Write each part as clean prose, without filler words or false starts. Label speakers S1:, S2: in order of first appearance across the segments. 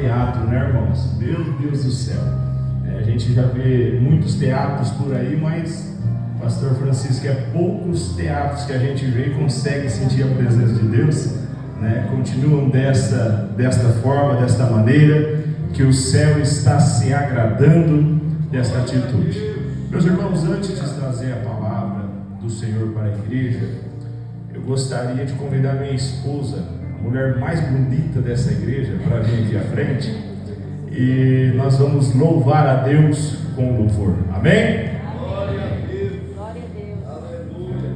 S1: teatro, né, irmãos? Meu Deus do céu. A gente já vê muitos teatros por aí, mas, Pastor Francisco, é poucos teatros que a gente vê e consegue sentir a presença de Deus, né? Continuam desta forma, desta maneira, que o céu está se agradando desta atitude. Meus irmãos, antes de trazer a palavra do Senhor para a igreja, eu gostaria de convidar minha esposa, a mulher mais bonita dessa igreja, para vir aqui à frente, e nós vamos louvar a Deus com louvor. Amém?
S2: Glória a Deus. Glória a Deus. Aleluia.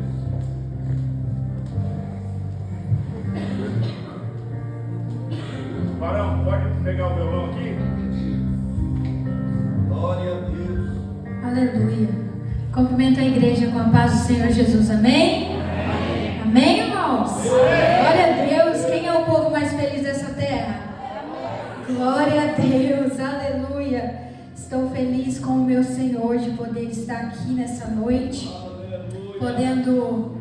S1: Barão, pode pegar o violão aqui?
S2: Glória a Deus.
S3: Aleluia. Cumprimento a igreja com a paz do Senhor Jesus. Amém? Amém, amém, irmãos? Glória a Deus. Quem é o povo mais feliz dessa terra? Glória a Deus. Aleluia. Estou feliz com o meu Senhor de poder estar aqui nessa noite, podendo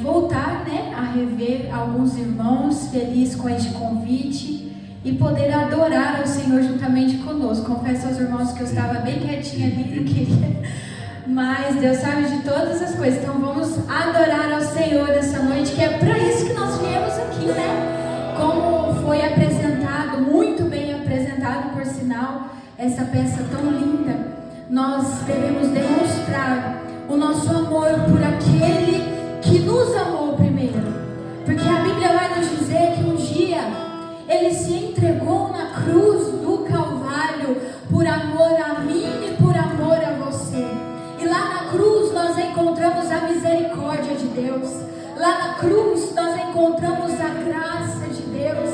S3: voltar, né, a rever alguns irmãos, feliz com este convite e poder adorar ao Senhor juntamente conosco. Confesso aos irmãos que eu estava bem quietinha ali, não queria, mas Deus sabe de todas as coisas. Então vamos adorar ao Senhor essa noite, que é para isso que nós viemos aqui, né? Como foi apresentado, muito bem apresentado, por sinal, essa peça tão linda. Nós devemos demonstrar o nosso amor por aquele que nos amou primeiro, porque a Bíblia vai nos dizer que um dia Ele se entregou na cruz do Calvário por amor a mim e por amor a você. E lá na cruz nós encontramos a misericórdia de Deus. Lá na cruz nós encontramos a graça de Deus.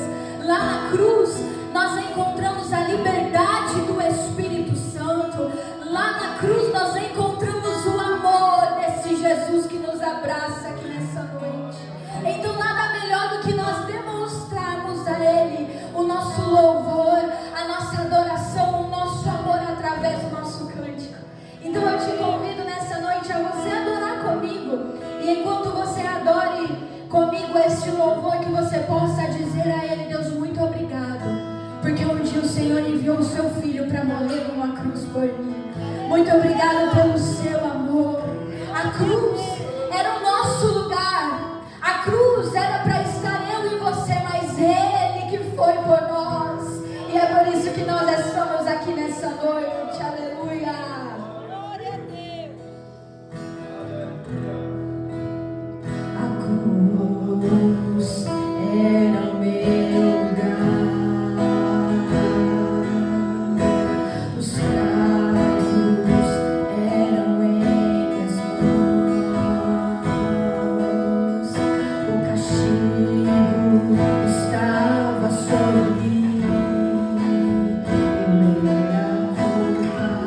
S3: Lá na cruz nós encontramos a liberdade do Espírito Santo. Lá na cruz nós encontramos o amor desse Jesus que nos abraça aqui nessa noite. Então nada melhor do que nós demonstrarmos a Ele o nosso louvor, a nossa adoração, o nosso amor através do nosso cântico. Então eu te convido nessa noite a você adorar comigo. E enquanto você adore comigo este louvor, que você possa dizer a Ele: Deus, muito obrigado, porque um dia o Senhor enviou o seu Filho para morrer numa cruz por mim. Muito obrigado pelo seu amor. A cruz era o nosso lugar. A cruz era para estar eu e você, mas Ele que foi por nós. E é por isso que nós estamos aqui nessa noite. Aleluia. Glória a Deus. A cruz era o meu lugar. Os cravos eram em minhas mãos. O castigo estava sobre mim. Eu não ia voltar.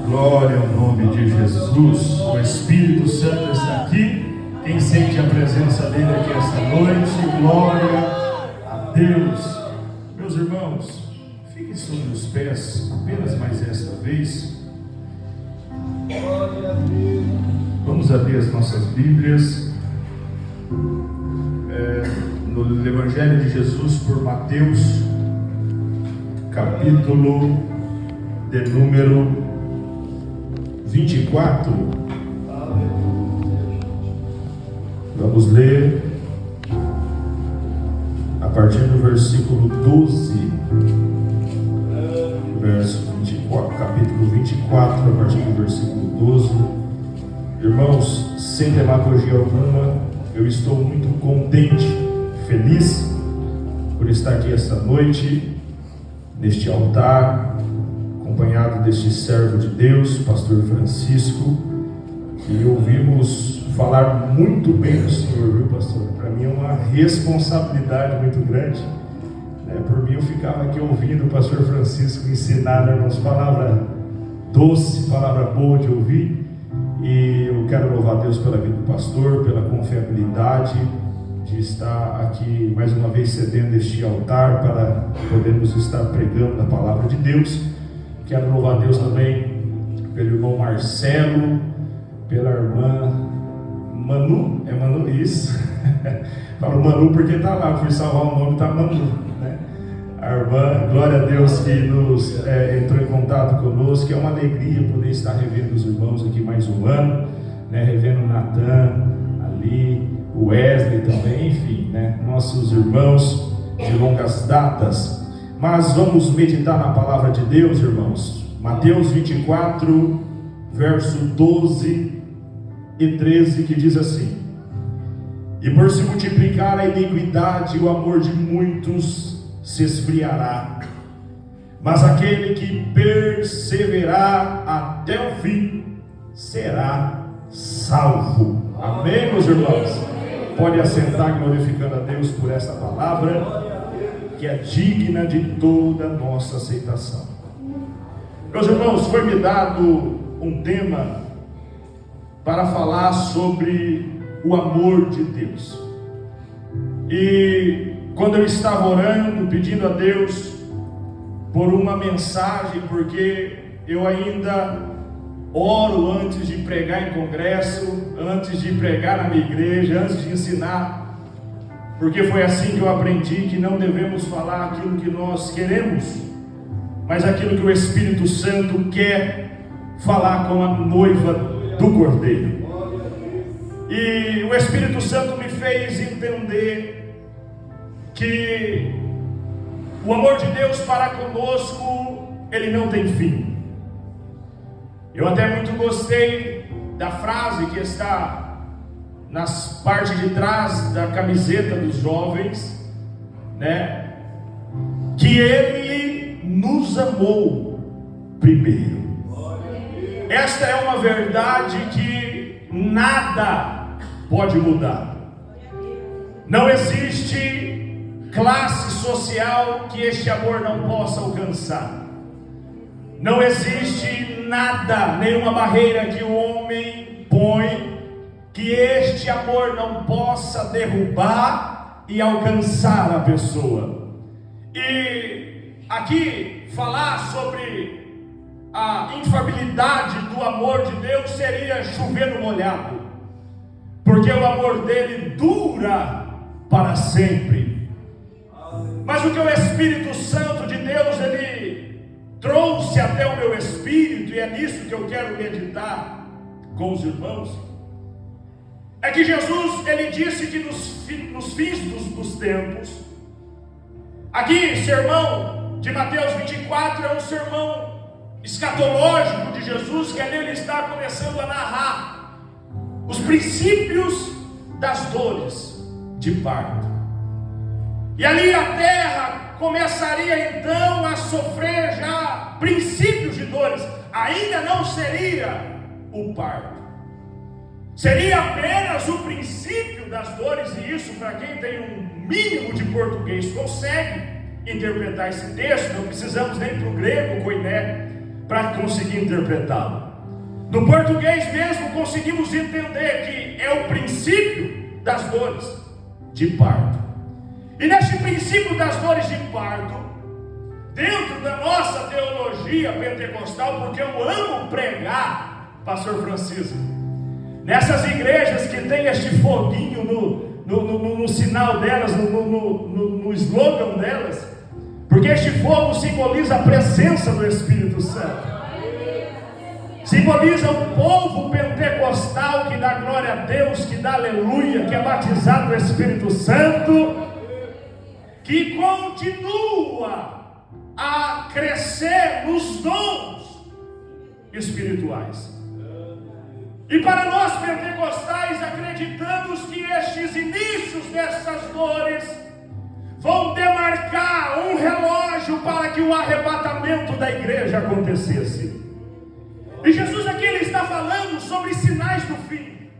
S1: Glória ao nome de Jesus. O Espírito Santo está aqui. Quem sente a presença dele aqui esta noite, glória a Deus. Meus irmãos, fiquem sobre os pés apenas mais esta vez. Vamos abrir as nossas Bíblias no Evangelho de Jesus por Mateus, capítulo de número 24. Vamos ler a partir do versículo 12, verso 24, capítulo 24, a partir do versículo 12. Irmãos, sem demagogia alguma, eu estou muito contente, feliz por estar aqui esta noite, neste altar, acompanhado deste servo de Deus, pastor Francisco, que ouvimos falar muito bem do Senhor, viu, pastor? Para mim é uma responsabilidade muito grande, né? Por mim eu ficava aqui ouvindo o pastor Francisco ensinar a nossa palavra doce, palavra boa de ouvir, e eu quero louvar a Deus pela vida do pastor, pela confiabilidade de estar aqui mais uma vez cedendo este altar para podermos estar pregando a palavra de Deus. Quero louvar a Deus também pelo irmão Marcelo, pela irmã Manu, é Manu isso? Falo Manu porque está lá, fui salvar o nome, está Manu, né? A irmã, glória a Deus, que nos entrou em contato conosco, que é uma alegria poder estar revendo os irmãos aqui mais um ano, né? Revendo o Natan, ali, o Wesley também, enfim, né? Nossos irmãos de longas datas. Mas vamos meditar na palavra de Deus, irmãos. Mateus 24, verso 12 e 13, que diz assim: e por se multiplicar a iniquidade, o amor de muitos se esfriará, mas aquele que perseverar até o fim será salvo. Amém, meus irmãos? Pode assentar, glorificando a Deus por esta palavra, que é digna de toda nossa aceitação. Meus irmãos, foi-me dado um tema para falar sobre o amor de Deus. E quando eu estava orando, pedindo a Deus por uma mensagem, porque eu ainda oro antes de pregar em congresso, antes de pregar na minha igreja, antes de ensinar, porque foi assim que eu aprendi que não devemos falar aquilo que nós queremos, mas aquilo que o Espírito Santo quer falar com a noiva do Cordeiro. E o Espírito Santo me fez entender que o amor de Deus para conosco, ele não tem fim. Eu até muito gostei da frase que está nas partes de trás da camiseta dos jovens, né? Que Ele nos amou primeiro. Esta é uma verdade que nada pode mudar. Não existe classe social que este amor não possa alcançar. Não existe nada, nenhuma barreira que o homem põe que este amor não possa derrubar e alcançar a pessoa. E aqui falar sobre a infalibilidade do amor de Deus seria chover no molhado, porque o amor dele dura para sempre. Mas o que o Espírito Santo de Deus ele trouxe até o meu espírito, e é nisso que eu quero meditar com os irmãos, é que Jesus ele disse que nos fins dos tempos, aqui sermão de Mateus 24 é um sermão escatológico de Jesus, que ali ele está começando a narrar os princípios das dores de parto. E ali a terra começaria então a sofrer já princípios de dores. Ainda não seria o parto, seria apenas o princípio das dores. E isso, para quem tem um mínimo de português, consegue interpretar esse texto. Não precisamos nem para o grego, koiné, para conseguir interpretá-lo. No português mesmo conseguimos entender que é o princípio das dores de parto. E neste princípio das dores de parto, dentro da nossa teologia pentecostal, porque eu amo pregar, pastor Francisco, nessas igrejas que tem este foguinho no sinal delas, no slogan delas, porque este fogo simboliza a presença do Espírito Santo, simboliza o povo pentecostal que dá glória a Deus, que dá aleluia, que é batizado no Espírito Santo, que continua a crescer nos dons espirituais. E para nós pentecostais acreditamos que estes inícios dessas dores vão demarcar um relógio para que o arrebatamento da igreja acontecesse. E Jesus aqui ele está falando sobre sinais do fim: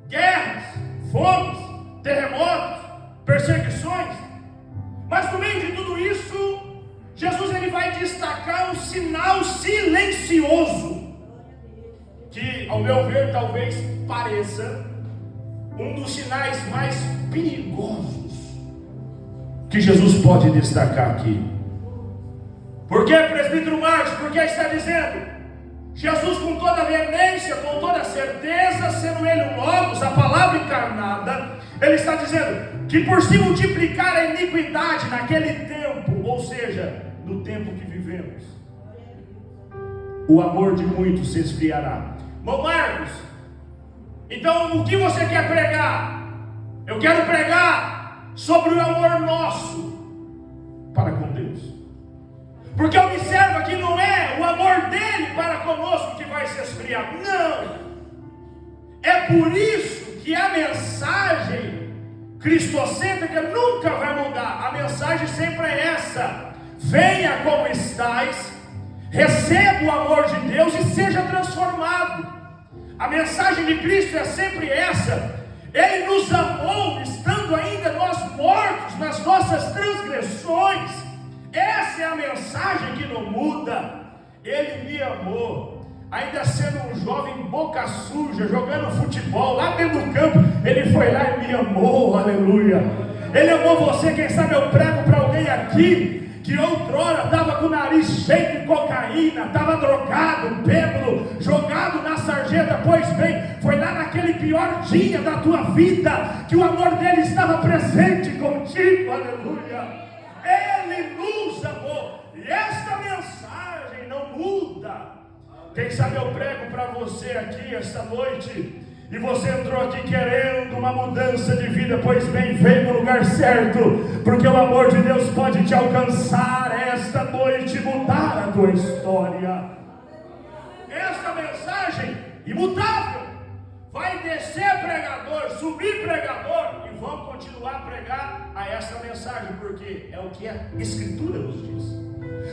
S1: guerras, fomes, terremotos, perseguições. Mas no meio de tudo isso, Jesus ele vai destacar um sinal silencioso, que ao meu ver talvez pareça um dos sinais mais perigosos que Jesus pode destacar aqui. Por que, presbítero Marcos? Porque está dizendo, Jesus com toda a veemência, com toda a certeza, sendo ele o Logos, a palavra encarnada, ele está dizendo que por se multiplicar a iniquidade naquele tempo, ou seja, no tempo que vivemos, o amor de muitos se esfriará. Irmão Marcos, então o que você quer pregar? Eu quero pregar sobre o amor nosso para com Deus, porque observa que não é o amor dele para conosco que vai se esfriar, não. É por isso que a mensagem cristocêntrica nunca vai mudar. A mensagem sempre é essa: venha como estais, receba o amor de Deus e seja transformado. A mensagem de Cristo é sempre essa: Ele nos amou estando ainda nós mortos nas nossas transgressões. Essa é a mensagem que não muda. Ele me amou ainda sendo um jovem boca suja, jogando futebol lá dentro do campo, Ele foi lá e me amou, aleluia. Ele amou você. Quem sabe eu prego para alguém aqui que outrora estava com o nariz cheio de cocaína, estava drogado, bêbado, jogado na sarjeta. Pois bem, foi lá naquele pior dia da tua vida que o amor dele estava presente contigo, aleluia. Ele nos amou, e esta mensagem não muda. Quem sabe eu prego para você aqui esta noite, e você entrou aqui querendo uma mudança de vida. Pois bem, veio no lugar certo, porque o amor de Deus pode te alcançar esta noite, mudar a tua história. Esta mensagem imutável, vai descer pregador, subir pregador, e vamos continuar a pregar a esta mensagem, porque é o que a Escritura nos diz.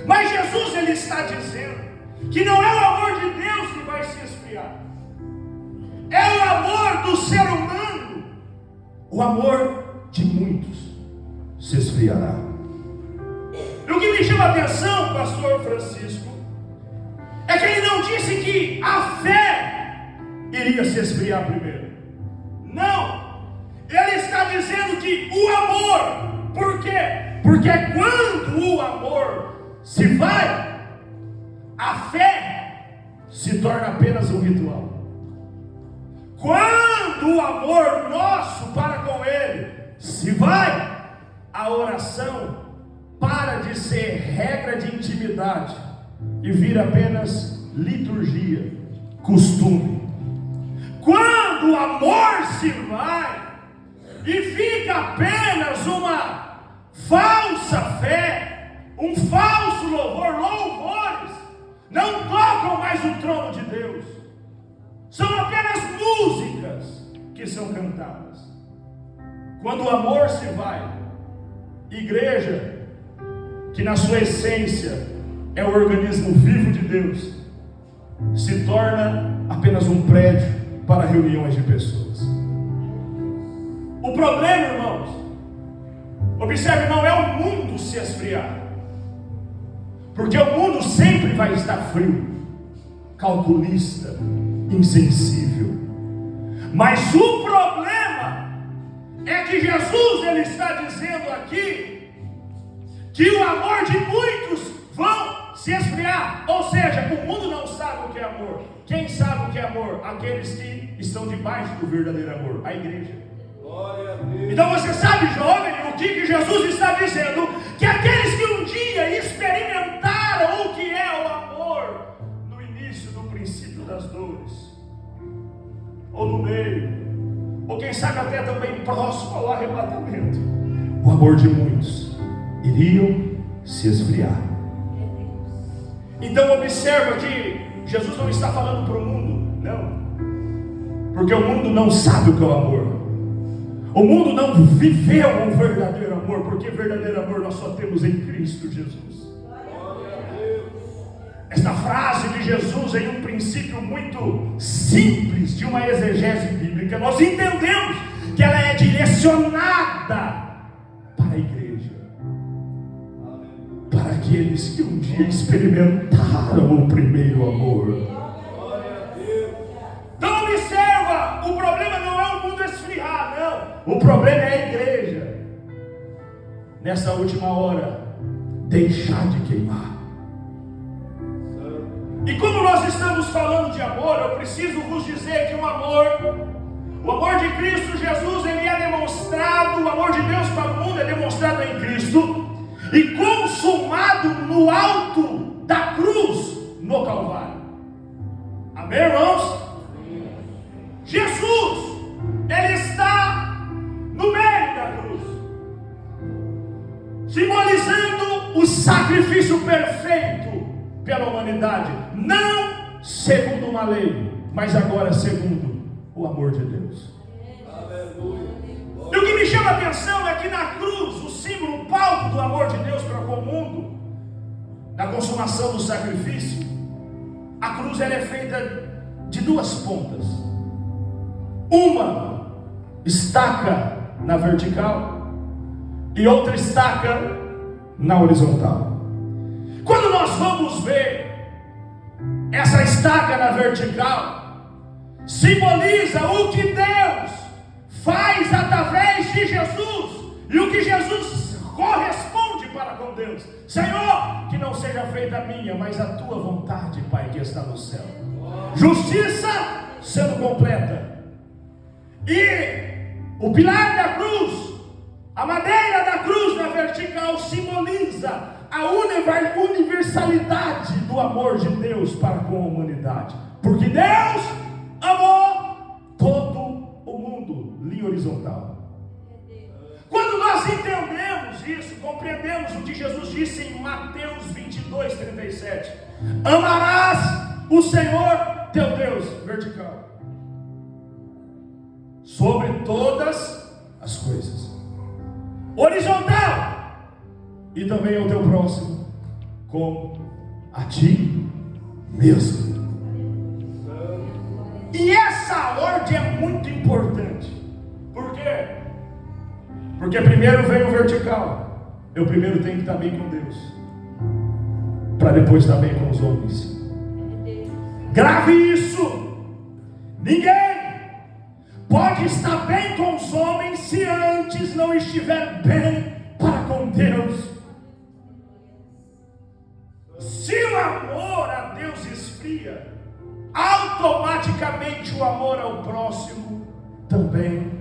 S1: Mas Jesus, Ele está dizendo que não é o amor de Deus que vai se esfriar, é o amor do ser humano. O amor de muitos se esfriará. E o que me chama a atenção, pastor Francisco, é que ele não disse que a fé iria se esfriar primeiro. Não, ele está dizendo que o amor. Por quê? Porque quando o amor se vai, a fé se torna apenas um ritual. Quando o amor nosso para com Ele se vai, a oração para de ser regra de intimidade e vira apenas liturgia, costume. Quando o amor se vai e fica apenas uma falsa fé, um falso louvor, louvores não tocam mais o trono de Deus. São apenas músicas que são cantadas. Quando o amor se vai, igreja, que na sua essência é o organismo vivo de Deus, se torna apenas um prédio para reuniões de pessoas. O problema, irmãos, observe, não é o mundo se esfriar, porque o mundo sempre vai estar frio, calculista, insensível. Mas o problema é que Jesus, Ele está dizendo aqui que o amor de muitos vão se esfriar. Ou seja, o mundo não sabe o que é amor. Quem sabe o que é amor? Aqueles que estão debaixo do verdadeiro amor, a igreja. Então você sabe, jovem, o que Jesus está dizendo? Que aqueles que um dia experimentaram o que é o amor, no início, no princípio das dores, ou no meio, ou quem sabe até também próximo ao arrebatamento, o amor de muitos iriam se esfriar. Então observa que Jesus não está falando para o mundo, não, porque o mundo não sabe o que é o amor. O mundo não viveu um verdadeiro amor, porque verdadeiro amor nós só temos em Cristo Jesus. Esta frase de Jesus, em um princípio muito simples de uma exegese bíblica, nós entendemos que ela é direcionada para a igreja, para aqueles que um dia experimentaram o primeiro amor. Então observa, o problema não é o mundo esfriar, não. O problema é a igreja, nessa última hora, deixar de queimar. E como nós estamos falando de amor, eu preciso vos dizer que o amor de Cristo Jesus, ele é demonstrado, o amor de Deus para o mundo é demonstrado em Cristo e consumado no alto da cruz, no Calvário. Amém, irmãos? Jesus, ele está no meio da cruz, simbolizando o sacrifício perfeito pela humanidade, não segundo uma lei, mas agora segundo o amor de Deus. Aleluia. E o que me chama a atenção é que na cruz, o símbolo, o palco do amor de Deus para com o mundo, na consumação do sacrifício, a cruz ela é feita de duas pontas. Uma estaca na vertical e outra estaca na horizontal. Quando nós vamos ver essa estaca na vertical, simboliza o que Deus faz através de Jesus e o que Jesus corresponde para com Deus. Senhor, que não seja feita a minha, mas a tua vontade, Pai, que está no céu. Justiça sendo completa. E o pilar da cruz, a madeira da cruz na vertical, simboliza a universalidade do amor de Deus para com a humanidade. Porque Deus amou todo o mundo, linha horizontal. Quando nós entendemos isso, compreendemos o que Jesus disse em Mateus 22:37: amarás o Senhor teu Deus, vertical, sobre todas as coisas, horizontal, e também ao teu próximo como a ti mesmo. E essa ordem é muito importante. Por quê? Porque primeiro vem o vertical. Eu primeiro tenho que estar bem com Deus, para depois estar bem com os homens. Grave isso. Ninguém pode estar bem com os homens se antes não estiver bem para com Deus. Se o amor a Deus esfria, automaticamente o amor ao próximo também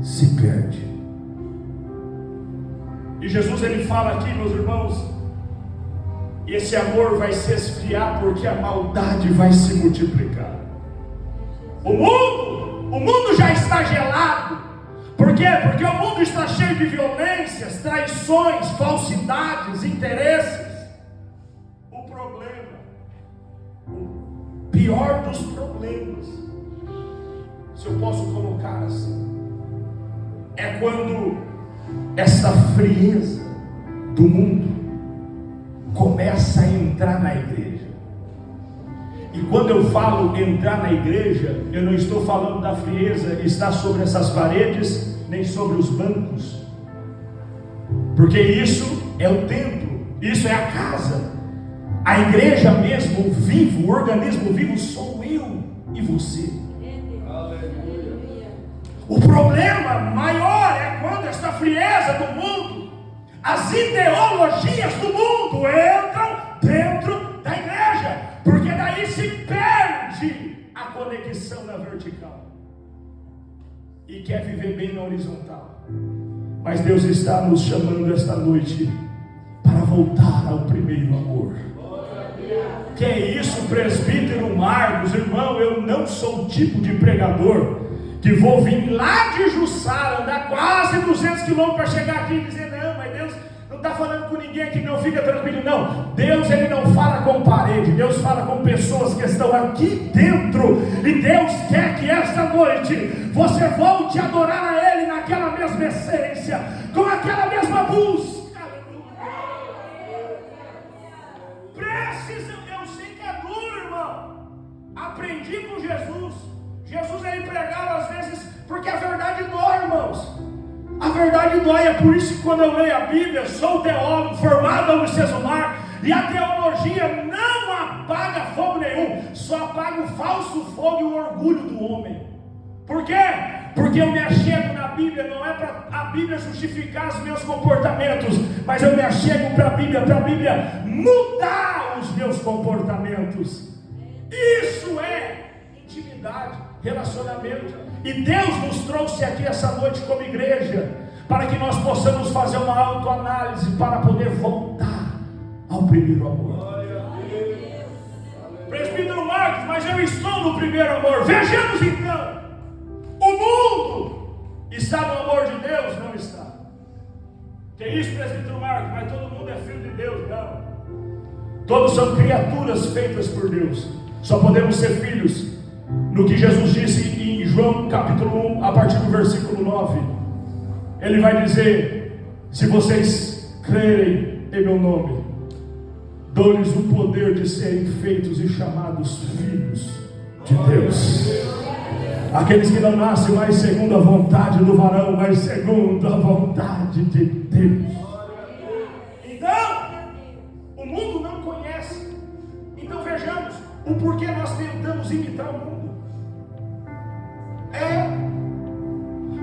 S1: se perde. E Jesus ele fala aqui, meus irmãos, esse amor vai se esfriar porque a maldade vai se multiplicar. O mundo já está gelado. Por quê? Porque o mundo está cheio de violências, traições, falsidades, interesses. O problema, o pior dos problemas, se eu posso colocar assim, é quando essa frieza do mundo começa a entrar na igreja. E quando eu falo entrar na igreja, eu não estou falando da frieza que está sobre essas paredes, nem sobre os bancos, porque isso é o templo, isso é a casa. A igreja mesmo, o vivo, o organismo vivo, sou eu e você. O problema maior é quando essa frieza do mundo, as ideologias do mundo entram dentro da igreja, porque daí se perde a conexão na vertical e quer viver bem na horizontal. Mas Deus está nos chamando esta noite para voltar ao primeiro amor. Que é isso, presbítero Marcos? Irmão, eu não sou o tipo de pregador que vou vir lá de Jussara, andar quase 200 quilômetros para chegar aqui e dizer: não, mas Deus não está falando com ninguém aqui, não, fica tranquilo. Não, Deus ele não fala com parede, Deus fala com pessoas que estão aqui dentro. E Deus quer que esta noite você volte a adorar a Ele naquela mesma essência, com aquela mesma busca. Precisa, eu sei que é duro, irmão. Aprendi com Jesus. Jesus ele pregava às vezes, porque a verdade dói, irmãos. A verdade dói, é por isso que quando eu leio a Bíblia, sou teólogo, formado no Cesumar, e a teologia não apaga fogo nenhum, só apaga o falso fogo e o orgulho do homem. Por quê? Porque eu me achego na Bíblia, não é para a Bíblia justificar os meus comportamentos, mas eu me achego para a Bíblia mudar os meus comportamentos. Isso é intimidade, relacionamento. E Deus nos trouxe aqui essa noite como igreja para que nós possamos fazer uma autoanálise para poder voltar ao primeiro amor. Presbítero Marcos, mas eu estou no primeiro amor. Vejamos então, o mundo está no amor de Deus? Não está. Que isso, presbítero Marcos? Mas todo mundo é filho de Deus? Não. Todos são criaturas feitas por Deus. Só podemos ser filhos no que Jesus disse em João capítulo 1, a partir do versículo 9. Ele vai dizer: se vocês crerem em meu nome, dou-lhes o poder de serem feitos e chamados filhos de Deus. Aqueles que não nascem mais segundo a vontade do varão, mas segundo a vontade de Deus. Então, o mundo não conhece. Então vejamos, o porquê nós tentamos imitar o mundo.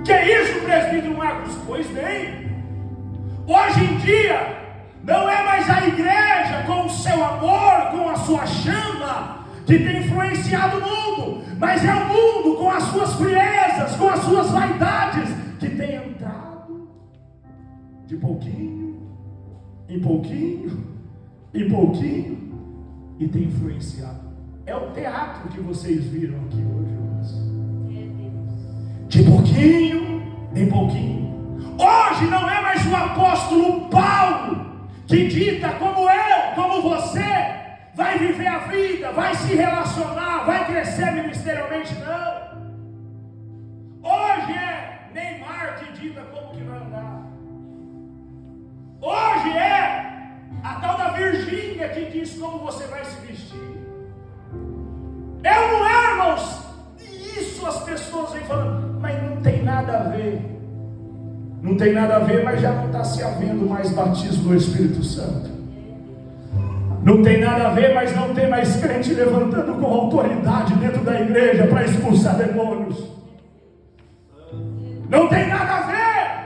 S1: Que é isso, presbítero Marcos? Pois bem, hoje em dia, não é mais a igreja com o seu amor, com a sua chama, que tem influenciado o mundo, mas é o mundo com as suas friezas, com as suas vaidades, que tem entrado de pouquinho, em pouquinho, em pouquinho, e tem influenciado. É o teatro que vocês viram aqui hoje, irmãos. De pouquinho em pouquinho. Hoje não é mais o apóstolo Paulo que dita como eu, como você vai viver a vida, vai se relacionar, vai crescer ministerialmente, não. Hoje é Neymar que dita como que vai andar. Hoje é a tal da Virgínia que diz como você vai se vestir. Eu não é, irmãos? E isso as pessoas vêm falando, mas não tem nada a ver. Não tem nada a ver, mas já não está se havendo mais batismo do Espírito Santo. Não tem nada a ver, mas não tem mais crente levantando com autoridade dentro da igreja para expulsar demônios. Não tem nada a ver,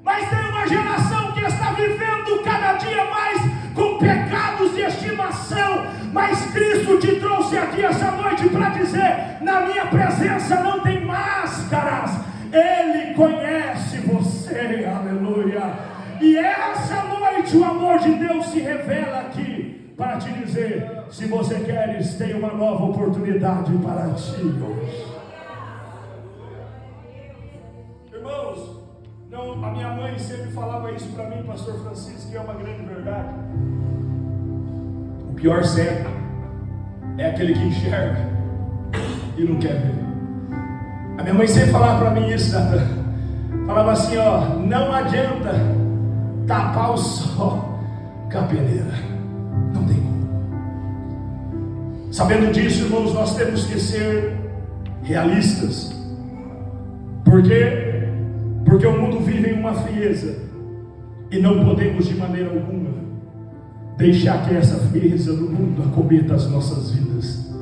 S1: mas tem uma geração que está vivendo cada dia mais com pecados de estimação. Mas Cristo te trouxe aqui essa noite para dizer: na minha presença não tem máscaras. Ele conhece você, aleluia. E essa noite o amor de Deus se revela aqui para te dizer: se você queres, tem uma nova oportunidade para ti hoje. Irmãos, não, a minha mãe sempre falava isso para mim, pastor Francisco, que é uma grande verdade. O pior cego é aquele que enxerga e não quer ver. A minha mãe sempre falava para mim isso, Natan. Falava assim, ó: não adianta tapar o sol com a peneira. Não tem como. Sabendo disso, irmãos, nós temos que ser realistas. Por quê? Porque o mundo vive em uma frieza, e não podemos de maneira alguma deixar que essa frieza do mundo acometa as nossas vidas.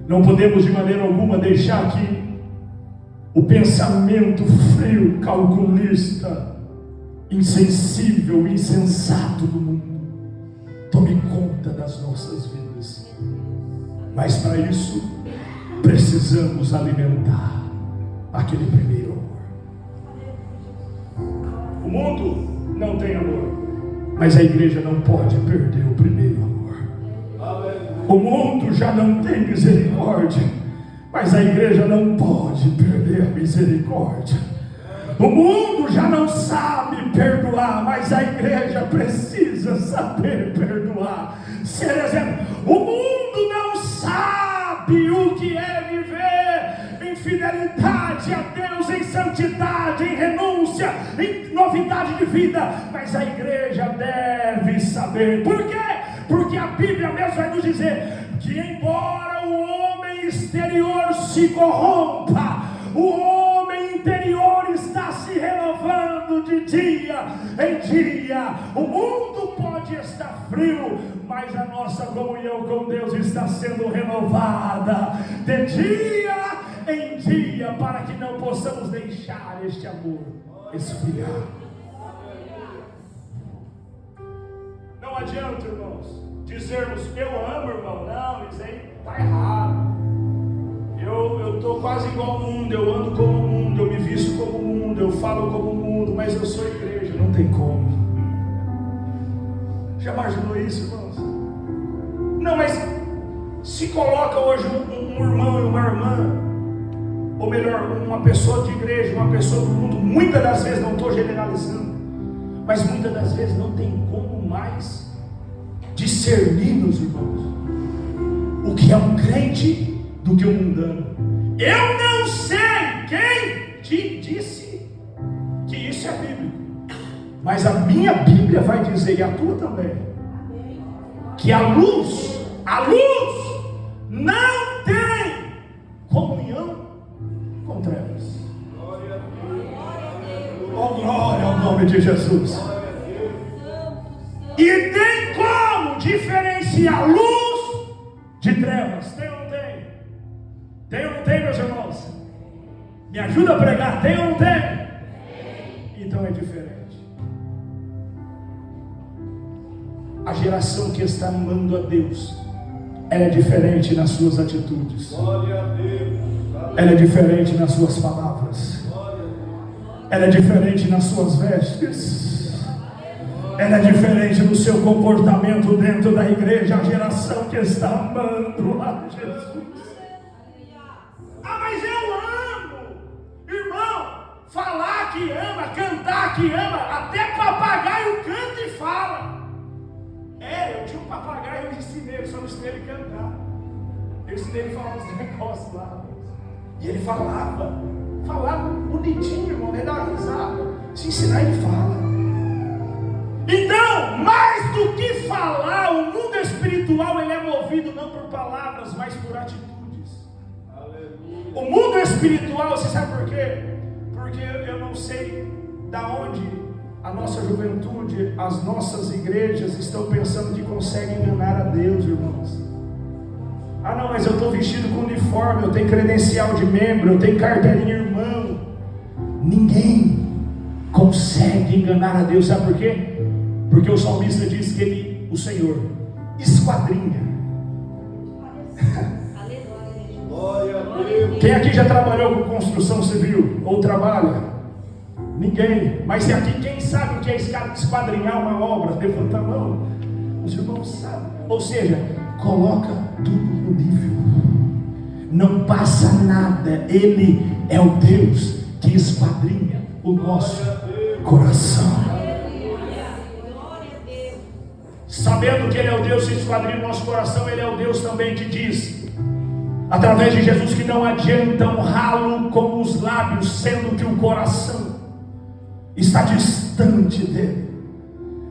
S1: Não podemos de maneira alguma deixar que o pensamento frio, calculista, insensível, insensato do mundo tome conta das nossas vidas. Mas para isso precisamos alimentar aquele primeiro amor. O mundo não tem amor, mas a igreja não pode perder o primeiro amor. O mundo já não tem misericórdia, mas a igreja não pode perder a misericórdia. O mundo já não sabe perdoar, mas a igreja precisa saber perdoar. Ser exemplo. O mundo não sabe o que é viver em fidelidade a Deus, em santidade, em renúncia, em novidade de vida, mas a igreja deve saber. Por quê? Porque a Bíblia mesmo vai nos dizer que embora o homem exterior se corrompa, o homem interior está se renovando de dia em dia. O mundo pode estar frio, mas a nossa comunhão com Deus está sendo renovada de dia em dia, para que não possamos deixar este amor esfriar. Não adianta, irmãos, dizermos: eu amo, irmão. Não, isso aí está errado. Eu estou quase igual ao mundo, eu ando como o mundo, eu me visto como o mundo, eu falo como o mundo, mas eu sou igreja. Não tem como. Já imaginou isso, irmãos? Não, mas se coloca hoje um irmão e uma irmã, ou melhor, uma pessoa de igreja, uma pessoa do mundo, muitas das vezes, não estou generalizando, mas muitas das vezes não tem como mais discernir, meus irmãos, o que é um crente do que um mundano. Eu não sei quem te disse que isso é bíblico, mas a minha Bíblia vai dizer, e a tua também, que a luz não tem comunhão com trevas. Oh, glória ao nome de Jesus. E tem como diferenciar luz de trevas. Me ajuda a pregar, tem ou não tem? Então é diferente. A geração que está amando a Deus, ela é diferente nas suas atitudes.
S2: Glória a Deus.
S1: Ela é diferente nas suas palavras. Ela é diferente nas suas vestes. Ela é diferente no seu comportamento dentro da igreja. A geração que está amando a Jesus. Ah, mas eu amo. Irmão, falar que ama, cantar que ama, até papagaio canta e fala. Eu tinha um papagaio, eu ensinei ele, só não ensinei ele a cantar. Eu ensinei ele a falar uns negócios lá. E ele falava bonitinho, irmão, ele dá uma risada. Se ensinar, ele fala. Então, mais do que falar, o mundo espiritual ele é movido não por palavras, mas por atitudes. Aleluia. O mundo espiritual, você sabe por quê? Porque eu não sei da onde a nossa juventude, as nossas igrejas estão pensando que conseguem enganar a Deus, irmãos. Ah não, mas eu estou vestido com uniforme, eu tenho credencial de membro, eu tenho carteirinha irmão. Ninguém consegue enganar a Deus, sabe por quê? Porque o salmista diz que ele, o Senhor, esquadrinha.
S2: Glória a Deus.
S1: Quem aqui já trabalhou com construção civil? Ou trabalha? Ninguém. Mas aqui quem sabe o que é esquadrinhar uma obra? Levanta a mão. Os irmãos sabem. Ou seja, coloca tudo no nível. Não passa nada. Ele é o Deus que esquadrinha o nosso coração. Sabendo que Ele é o Deus que esquadrinha o nosso coração, Ele é o Deus também que diz, através de Jesus, que não adianta honrá-lo com os lábios, sendo que o coração está distante dele.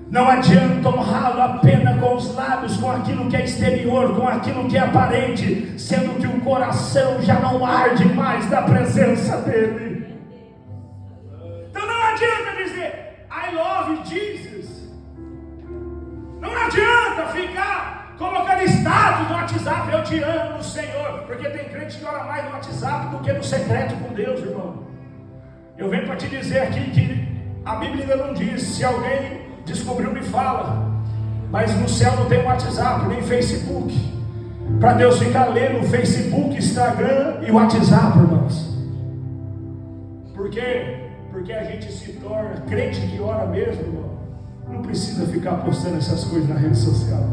S1: Não adianta honrá-lo apenas com os lábios, com aquilo que é exterior, com aquilo que é aparente, sendo que o coração já não arde mais da presença dele. Então não adianta dizer I love Jesus. Não adianta ficar colocando status no WhatsApp, eu te amo, Senhor, porque tem crente que ora mais no WhatsApp do que no secreto com Deus, irmão. Eu venho para te dizer aqui que a Bíblia ainda não diz. Se alguém descobriu, me fala. Mas no céu não tem WhatsApp, nem Facebook, para Deus ficar lendo o Facebook, Instagram e o WhatsApp, irmãos. Por quê? Porque a gente se torna crente que ora mesmo, irmão. Não precisa ficar postando essas coisas na rede social.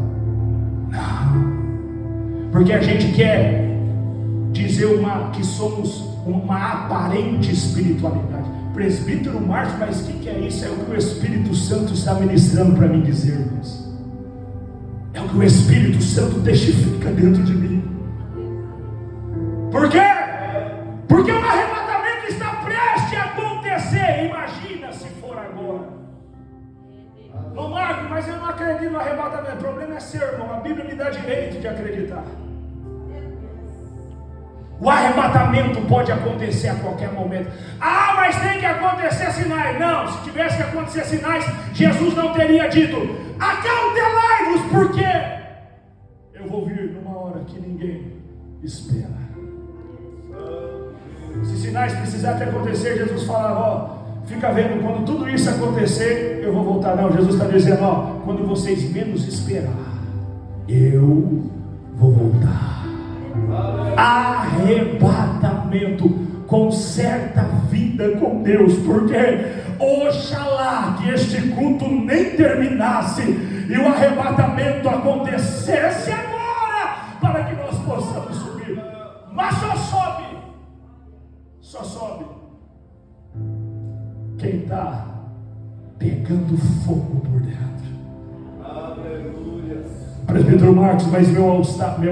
S1: Não. Porque a gente quer dizer que somos uma aparente espiritualidade. Presbítero Márcio, mas o que é isso? É o que o Espírito Santo está ministrando para mim dizer, irmãos. É o que o Espírito Santo testifica dentro de mim. Por quê? Porque o arrebatamento está prestes a acontecer. Imagina se for agora. Ô Marco, mas eu não acredito no arrebatamento. O problema é seu, irmão. A Bíblia me dá direito de acreditar. O arrebatamento pode acontecer a qualquer momento. Ah, mas tem que acontecer sinais. Não, se tivesse que acontecer sinais, Jesus não teria dito acautelai-vos, porque eu vou vir numa hora que ninguém espera. Se sinais precisassem acontecer, Jesus falava, ó, fica vendo, quando tudo isso acontecer, eu vou voltar. Não, Jesus está dizendo, ó, quando vocês menos esperar, eu vou voltar. Arrebatamento, conserta a vida com Deus, porque oxalá que este culto nem terminasse e o arrebatamento acontecesse agora, para que nós possamos subir. Mas só sobe quem está pegando fogo por dentro.
S2: Aleluia.
S1: Presbítero Marcos, mas meu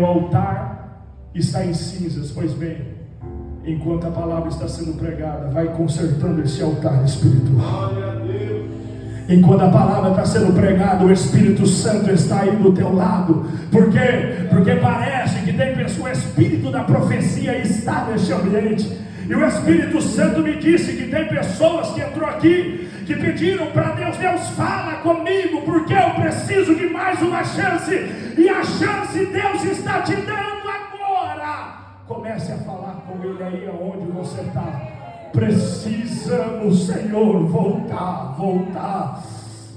S1: altar está em cinzas. Pois bem, enquanto a palavra está sendo pregada, vai consertando esse altar espiritual.
S2: Glória a Deus.
S1: Enquanto a palavra está sendo pregada, o Espírito Santo está aí do teu lado. Por quê? Porque parece que tem pessoa, o Espírito da profecia está neste ambiente. E o Espírito Santo me disse que tem pessoas que entrou aqui, que pediram para Deus, Deus fala comigo, porque eu preciso de mais uma chance. E a chance Deus está te dando agora. Comece a falar com Ele aí onde você está. Precisamos, Senhor, voltar.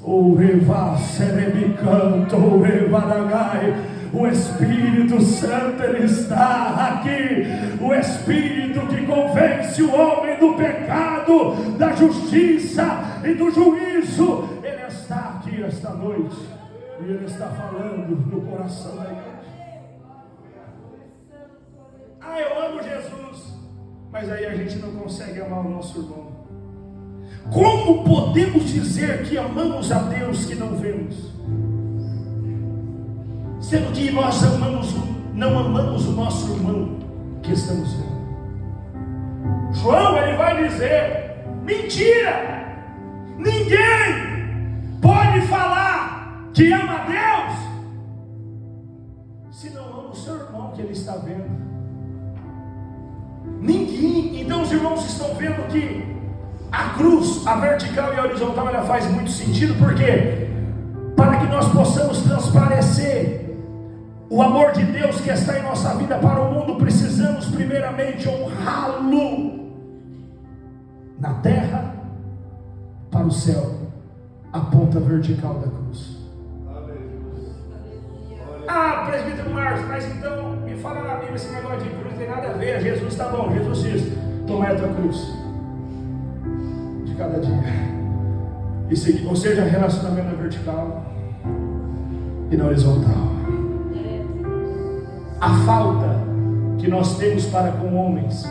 S1: O Reva Serebicanto, o Revadagai. O Espírito Santo, Ele está aqui. O Espírito que convence o homem do pecado, da justiça e do juízo. Ele está aqui esta noite. E Ele está falando no coração da igreja. Eu amo Jesus. Mas aí a gente não consegue amar o nosso irmão. Como podemos dizer que amamos a Deus que não vemos? Sendo que nós não amamos o nosso irmão que estamos vendo. João, ele vai dizer: mentira! Ninguém pode falar que ama a Deus se não ama o seu irmão que ele está vendo. Ninguém. Então os irmãos estão vendo que a cruz, a vertical e a horizontal, ela faz muito sentido. Por quê? Para que nós possamos transparecer o amor de Deus que está em nossa vida para o mundo, precisamos primeiramente honrá-lo na terra para o céu, a ponta vertical da cruz. Presbítero Marcos, mas então me fala na Bíblia, esse negócio de cruz não tem nada a ver. Jesus está bom, Jesus diz: tomai a tua cruz de cada dia e seguir. Ou seja, relacionamento na vertical e na horizontal. A falta que nós temos para com homens,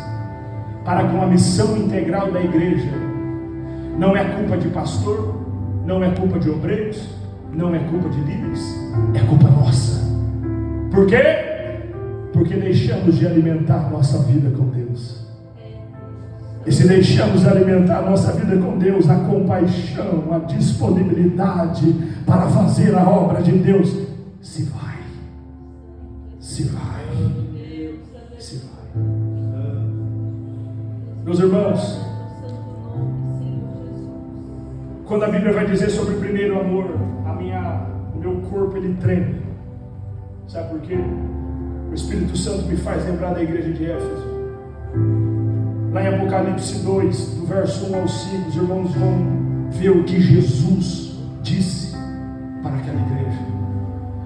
S1: para com a missão integral da igreja, não é culpa de pastor, não é culpa de obreiros, não é culpa de líderes, é culpa nossa. Por quê? Porque deixamos de alimentar nossa vida com Deus. E se deixamos de alimentar nossa vida com Deus, a compaixão, a disponibilidade para fazer a obra de Deus se vai. Meus irmãos, quando a Bíblia vai dizer sobre o primeiro amor, o meu corpo ele treme. Sabe por quê? O Espírito Santo me faz lembrar da igreja de Éfeso. Lá em Apocalipse 2, do verso 1 ao 5, os irmãos vão ver o que Jesus disse para aquela igreja.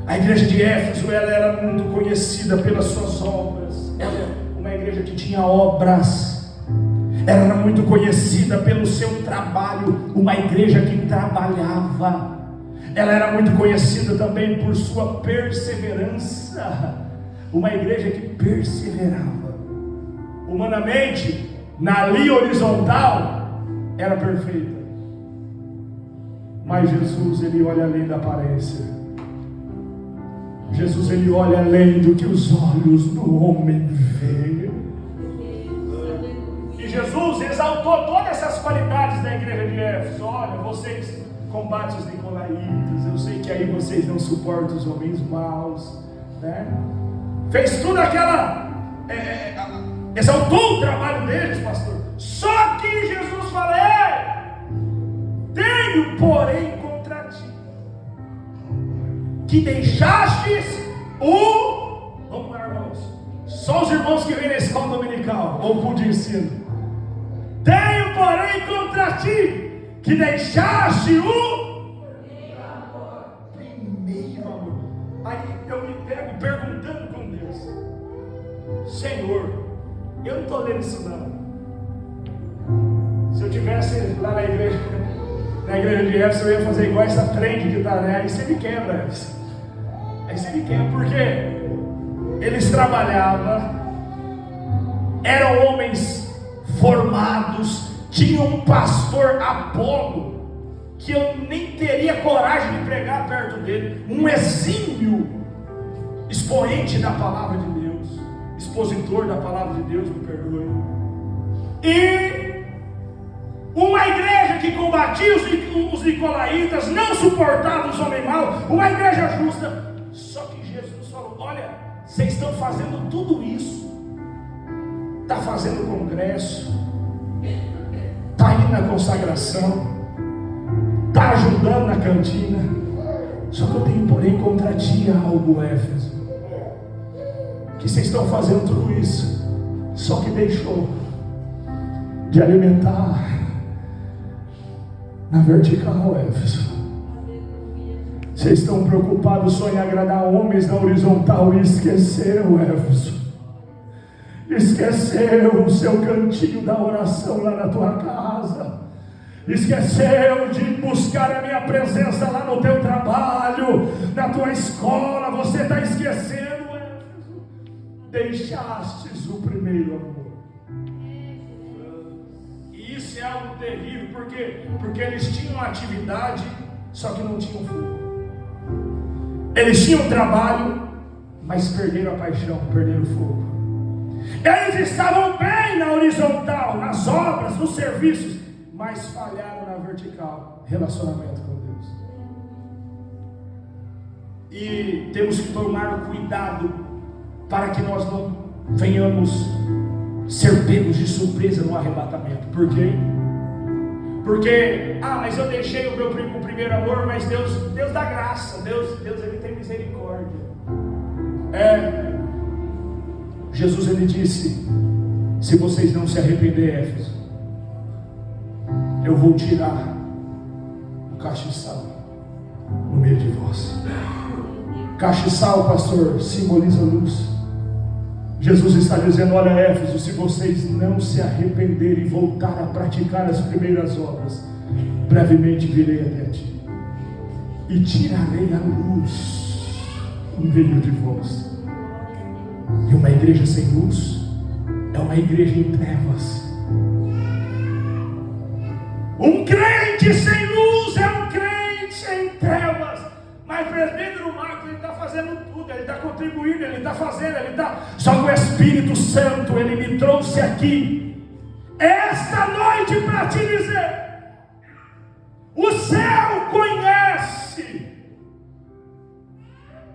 S1: A igreja de Éfeso, ela era muito conhecida pelas suas obras. Ela era uma igreja que tinha obras. Ela era muito conhecida pelo seu trabalho, uma igreja que trabalhava. Ela era muito conhecida também por sua perseverança, uma igreja que perseverava. Humanamente, na linha horizontal, era perfeita. Mas Jesus, ele olha além da aparência. Jesus, ele olha além do que os olhos do homem vê. E Jesus exaltou todas essas qualidades da igreja de Éfeso. Olha, vocês combatem os nicolaítas, eu sei que aí vocês não suportam os homens maus, né? Fez tudo aquela, exaltou o trabalho deles, pastor. Só que Jesus fala: tenho porém contra ti, que deixastes vamos lá, irmãos, só os irmãos que vêm na escola dominical ou culto de ensino. Tenho porém contra ti, que deixaste primeiro amor. Aí eu me pego perguntando com Deus: Senhor, eu não estou lendo isso não. Se eu tivesse lá na igreja de Éfeso, eu ia fazer igual essa trend que está, né? Aí você me quebra, Éfeso. Aí você me quebra, porque eles trabalhavam, eram homens formados, tinham um pastor Apolo, que eu nem teria coragem de pregar perto dele, um exímio expoente da palavra de Deus, expositor da palavra de Deus, me perdoe, e uma igreja que combatia os nicolaítas, não suportava os homens maus, uma igreja justa. Só que Jesus falou: olha, vocês estão fazendo tudo isso, está fazendo congresso, está indo na consagração, está ajudando na cantina, só que eu tenho porém contra ti algo, Éfeso, que vocês estão fazendo tudo isso, só que deixou de alimentar na vertical, Éfeso. Vocês estão preocupados só em agradar homens na horizontal e esqueceram, Éfeso. Esqueceu o seu cantinho da oração lá na tua casa. Esqueceu de buscar a minha presença lá no teu trabalho, na tua escola. Você está esquecendo, Éfeso. Deixastes o primeiro amor. E isso é algo terrível, porque eles tinham atividade, só que não tinham fogo. Eles tinham trabalho, mas perderam a paixão, perderam o fogo. Eles estavam bem na horizontal, nas obras, nos serviços, mas falharam na vertical, relacionamento com Deus. E temos que tomar cuidado para que nós não venhamos ser pegos de surpresa no arrebatamento. Por quê? Porque, mas eu deixei o meu primeiro amor, mas Deus dá graça, Deus ele tem misericórdia. Jesus ele disse: se vocês não se arrependerem, Éfeso, eu vou tirar o castiçal no meio de vós. Castiçal, pastor, simboliza luz. Jesus está dizendo: olha, Éfeso, se vocês não se arrependerem e voltar a praticar as primeiras obras, brevemente virei até ti e tirarei a luz no meio de vós. E uma igreja sem luz é uma igreja em trevas. Um crente sem luz é um crente em trevas. Mas presbítero Marcos, ele está fazendo tudo, ele está contribuindo, ele está fazendo, só que o Espírito Santo, ele me trouxe aqui esta noite para te dizer: o céu conhece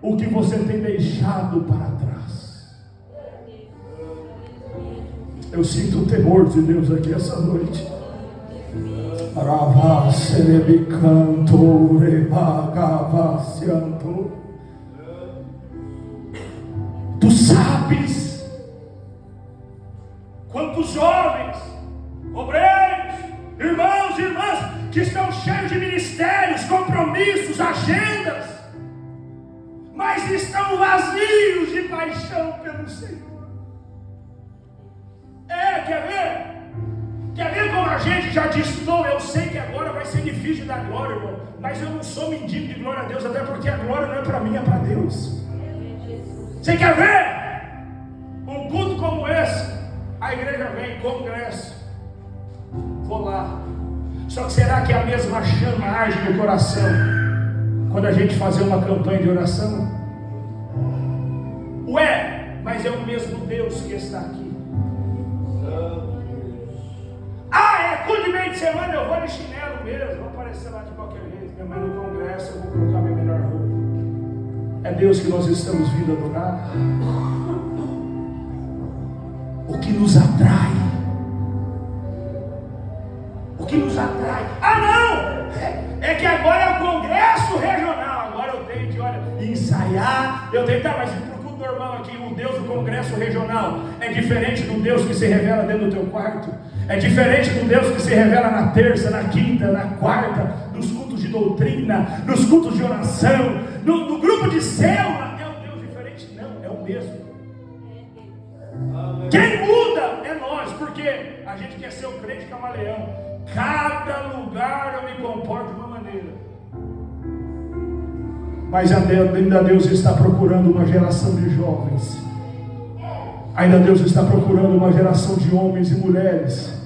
S1: o que você tem deixado para trás. Eu sinto o temor de Deus aqui essa noite. Tu sabes quantos jovens, obreiros, irmãos e irmãs que estão cheios de ministérios, compromissos, agendas, mas estão vazios de paixão pelo Senhor. Quer ver? Quer ver como a gente já distou? Eu sei que agora vai ser difícil dar glória, irmão, mas eu não sou mendigo de glória a Deus, até porque a glória não é para mim, é para Deus. Você quer ver um culto como esse? A igreja vem, congresso, vou lá. Só que será que é a mesma chama age no coração quando a gente fazer uma campanha de oração? Mas é o mesmo Deus que está aqui. Culto de meio de semana eu vou de chinelo mesmo, vou aparecer lá de qualquer jeito, mas no congresso eu vou colocar minha melhor roupa. É Deus que nós estamos vindo adorar. O que nos atrai? O que nos atrai? Não! É que agora é o congresso regional, agora eu tenho que, ensaiar, eu tenho, mas pro culto normal aqui, o Deus do congresso regional é diferente do Deus que se revela dentro do teu quarto. É diferente do Deus que se revela na terça, na quinta, na quarta, nos cultos de doutrina, nos cultos de oração, no grupo de célula. É um Deus diferente? Não, é o mesmo. Quem muda é nós, porque a gente quer ser o crente camaleão. Cada lugar eu me comporto de uma maneira. Mas ainda Deus está procurando uma geração de jovens. Ainda Deus está procurando uma geração de homens e mulheres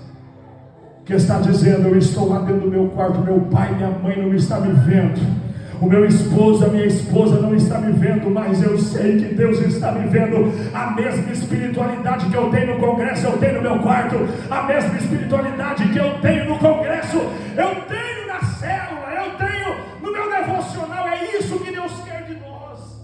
S1: que está dizendo: eu estou lá dentro do meu quarto, meu pai e minha mãe não está me vendo, o meu esposo, a minha esposa não está me vendo, mas eu sei que Deus está me vendo. A mesma espiritualidade que eu tenho no congresso, eu tenho no meu quarto. A mesma espiritualidade que eu tenho no congresso, eu tenho na célula, eu tenho no meu devocional. É isso que Deus quer de nós.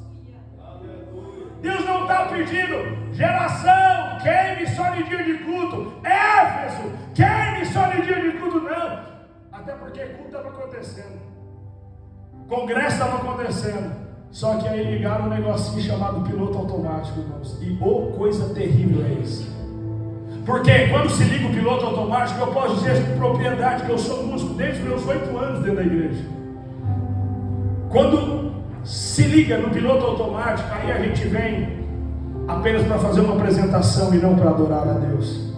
S1: Deus não está pedindo: geração, queime só no dia de culto. Éfeso, queime só no dia de culto. Não, até porque culto estava acontecendo, congresso estava acontecendo, só que aí ligaram um negocinho chamado piloto automático, irmãos. E coisa terrível é isso, Porque quando se liga o piloto automático, eu posso dizer com propriedade que eu sou músico desde os meus 8 anos dentro da igreja. Quando se liga no piloto automático, aí a gente vem apenas para fazer uma apresentação e não para adorar a Deus.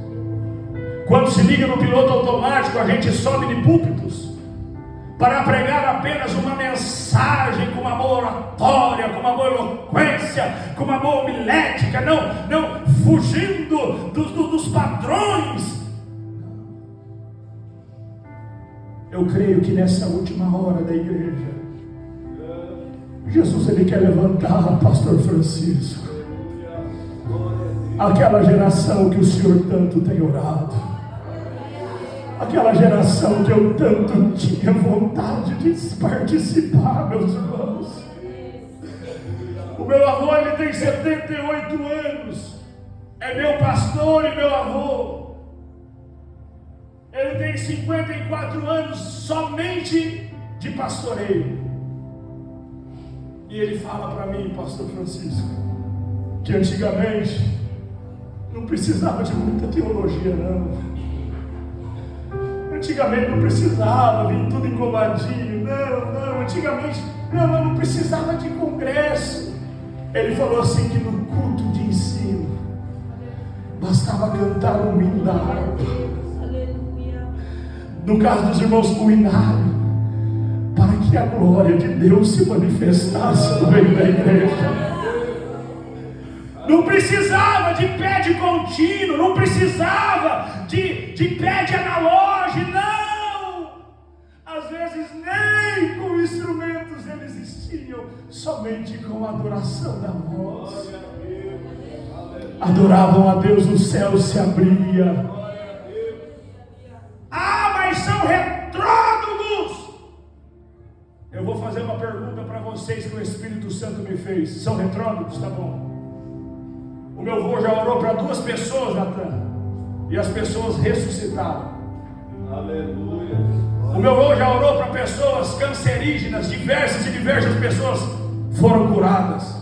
S1: Quando se liga no piloto automático, a gente sobe de púlpitos para pregar apenas uma mensagem com uma boa oratória, com uma boa eloquência, com uma boa homilética, não fugindo dos padrões. Eu creio que nessa última hora da igreja, Jesus ele quer levantar pastor Francisco, aquela geração que o Senhor tanto tem orado, aquela geração que eu tanto tinha vontade de participar, meus irmãos. O meu avô ele tem 78 anos, é meu pastor e meu avô. Ele tem 54 anos somente de pastoreio. E ele fala para mim, pastor Francisco, que antigamente não precisava de muita teologia, não. Antigamente não precisava vir tudo engomadinho, não. Antigamente não precisava de congresso. Ele falou assim que no culto de ensino bastava cantar um hino da harpa. No caso dos irmãos, o hinário, para que a glória de Deus se manifestasse no meio da igreja. Não precisava de pé de contínuo, não precisava de pé de analógico, não. Às vezes nem com instrumentos eles existiam, somente com a adoração da voz. Adoravam a Deus, o céu se abria. Ah, mas são retrógrados. Eu vou fazer uma pergunta para vocês que o Espírito Santo me fez. São retrógrados? Tá bom. O meu avô já orou para 2 pessoas, Natan, e as pessoas ressuscitaram.
S2: Aleluia.
S1: O meu avô já orou para pessoas cancerígenas, diversas pessoas foram curadas.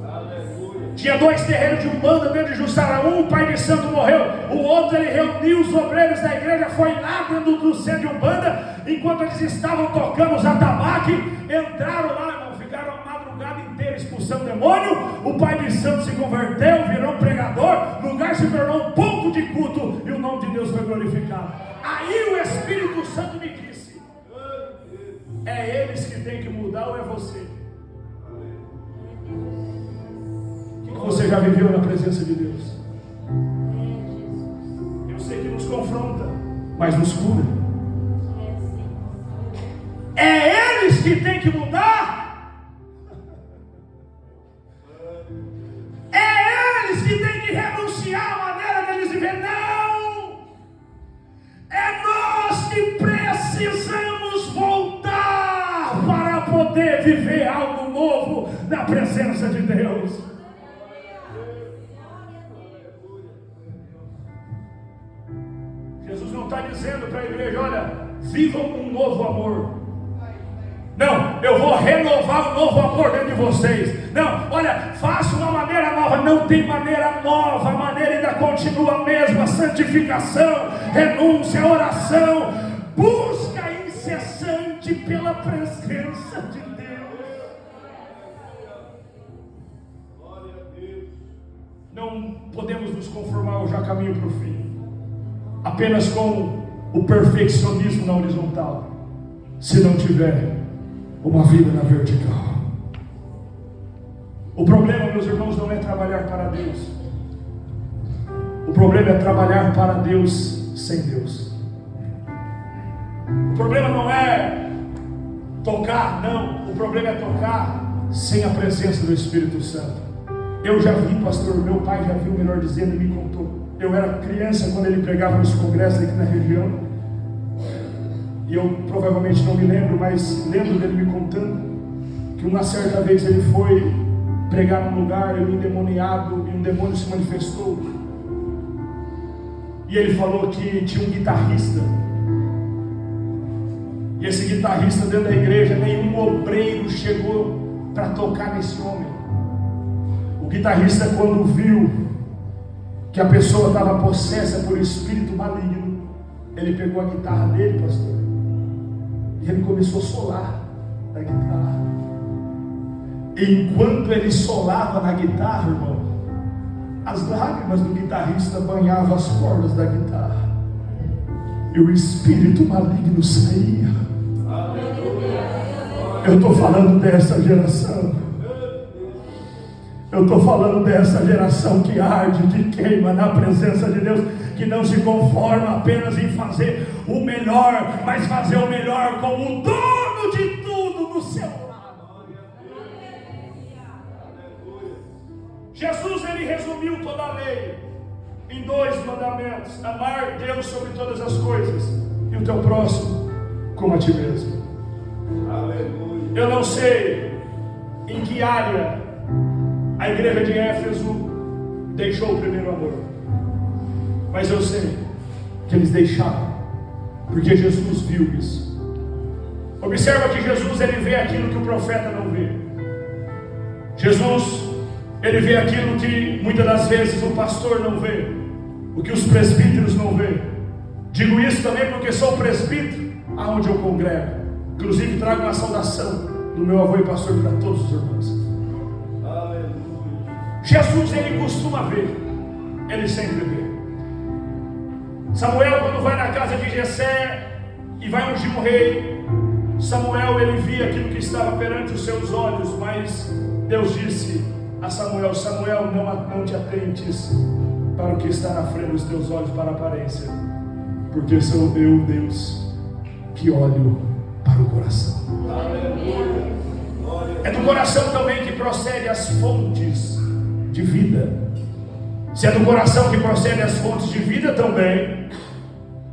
S2: Aleluia.
S1: Tinha 2 terreiros de umbanda dentro de Jussara. Um, o pai de santo morreu, o outro ele reuniu os obreiros da igreja, foi lá dentro do centro de umbanda, enquanto eles estavam tocando os atabaque, entraram lá, irmão, ficaram a madrugada inteira expulsando demônio. O pai de santo se converteu, virou um pregador, o lugar se tornou um ponto de culto e o nome de Deus foi glorificado. Aí o Espírito Santo me disse: é eles que tem que mudar ou é você? O que você já viveu na presença de Deus? Eu sei que nos confronta, mas nos cura. É eles que tem que mudar? É eles que têm que renunciar à maneira deles viver? Não! É nós que precisamos voltar para poder viver algo novo na presença de Deus. Jesus não está dizendo para a igreja: olha, vivam um novo amor. Não, eu vou renovar um novo amor dentro de vocês. Não, olha, faça uma maneira nova. Não tem maneira nova, a maneira ainda continua a mesma: santificação, renúncia, oração, busca incessante pela presença de Deus. Não podemos nos conformar ao já caminho para o fim, apenas com o perfeccionismo na horizontal, se não tiver uma vida na vertical. O problema, meus irmãos, não é trabalhar para Deus. O problema é trabalhar para Deus sem Deus. O problema não é tocar, não. O problema é tocar sem a presença do Espírito Santo. Eu já vi, pastor, meu pai já viu, melhor dizendo, e me contou. Eu era criança quando ele pregava nos congressos aqui na região. E eu provavelmente não me lembro, mas lembro dele me contando que uma certa vez ele foi pregar num lugar, ele endemoniado, e um demônio se manifestou. E ele falou que tinha um guitarrista. E esse guitarrista dentro da igreja, nenhum obreiro chegou para tocar nesse homem. O guitarrista, quando viu que a pessoa estava possessa por espírito maligno, ele pegou a guitarra dele, pastor, e ele começou a solar na guitarra. Enquanto ele solava na guitarra, irmão, as lágrimas do guitarrista banhavam as cordas da guitarra, e o espírito maligno saía. Eu estou falando dessa geração. Eu estou falando dessa geração que arde, que queima na presença de Deus, que não se conforma apenas em fazer o melhor, mas fazer o melhor como o dono de tudo do seu lado. Jesus, ele resumiu toda a lei em 2 mandamentos: amar Deus sobre todas as coisas e o teu próximo como a ti mesmo. Aleluia. Eu não sei em que área a igreja de Éfeso deixou o primeiro amor, mas eu sei que eles deixaram, porque Jesus viu isso. Observa que Jesus, ele vê aquilo que o profeta não vê. Jesus, ele vê aquilo que muitas das vezes o pastor não vê, o que os presbíteros não vê. Digo isso também porque sou presbítero aonde eu congrego. Inclusive trago uma saudação do meu avô e pastor para todos os irmãos. Jesus, ele costuma ver, ele sempre vê. Samuel, quando vai na casa de Jessé e vai ungir um rei, Samuel, ele via aquilo que estava perante os seus olhos, mas Deus disse a Samuel: Samuel, não te atentes para o que está na frente dos teus olhos, para a aparência, porque sou eu, Deus, que olho para o coração. É do coração também que procede as fontes de vida. Se é do coração que procede as fontes de vida também,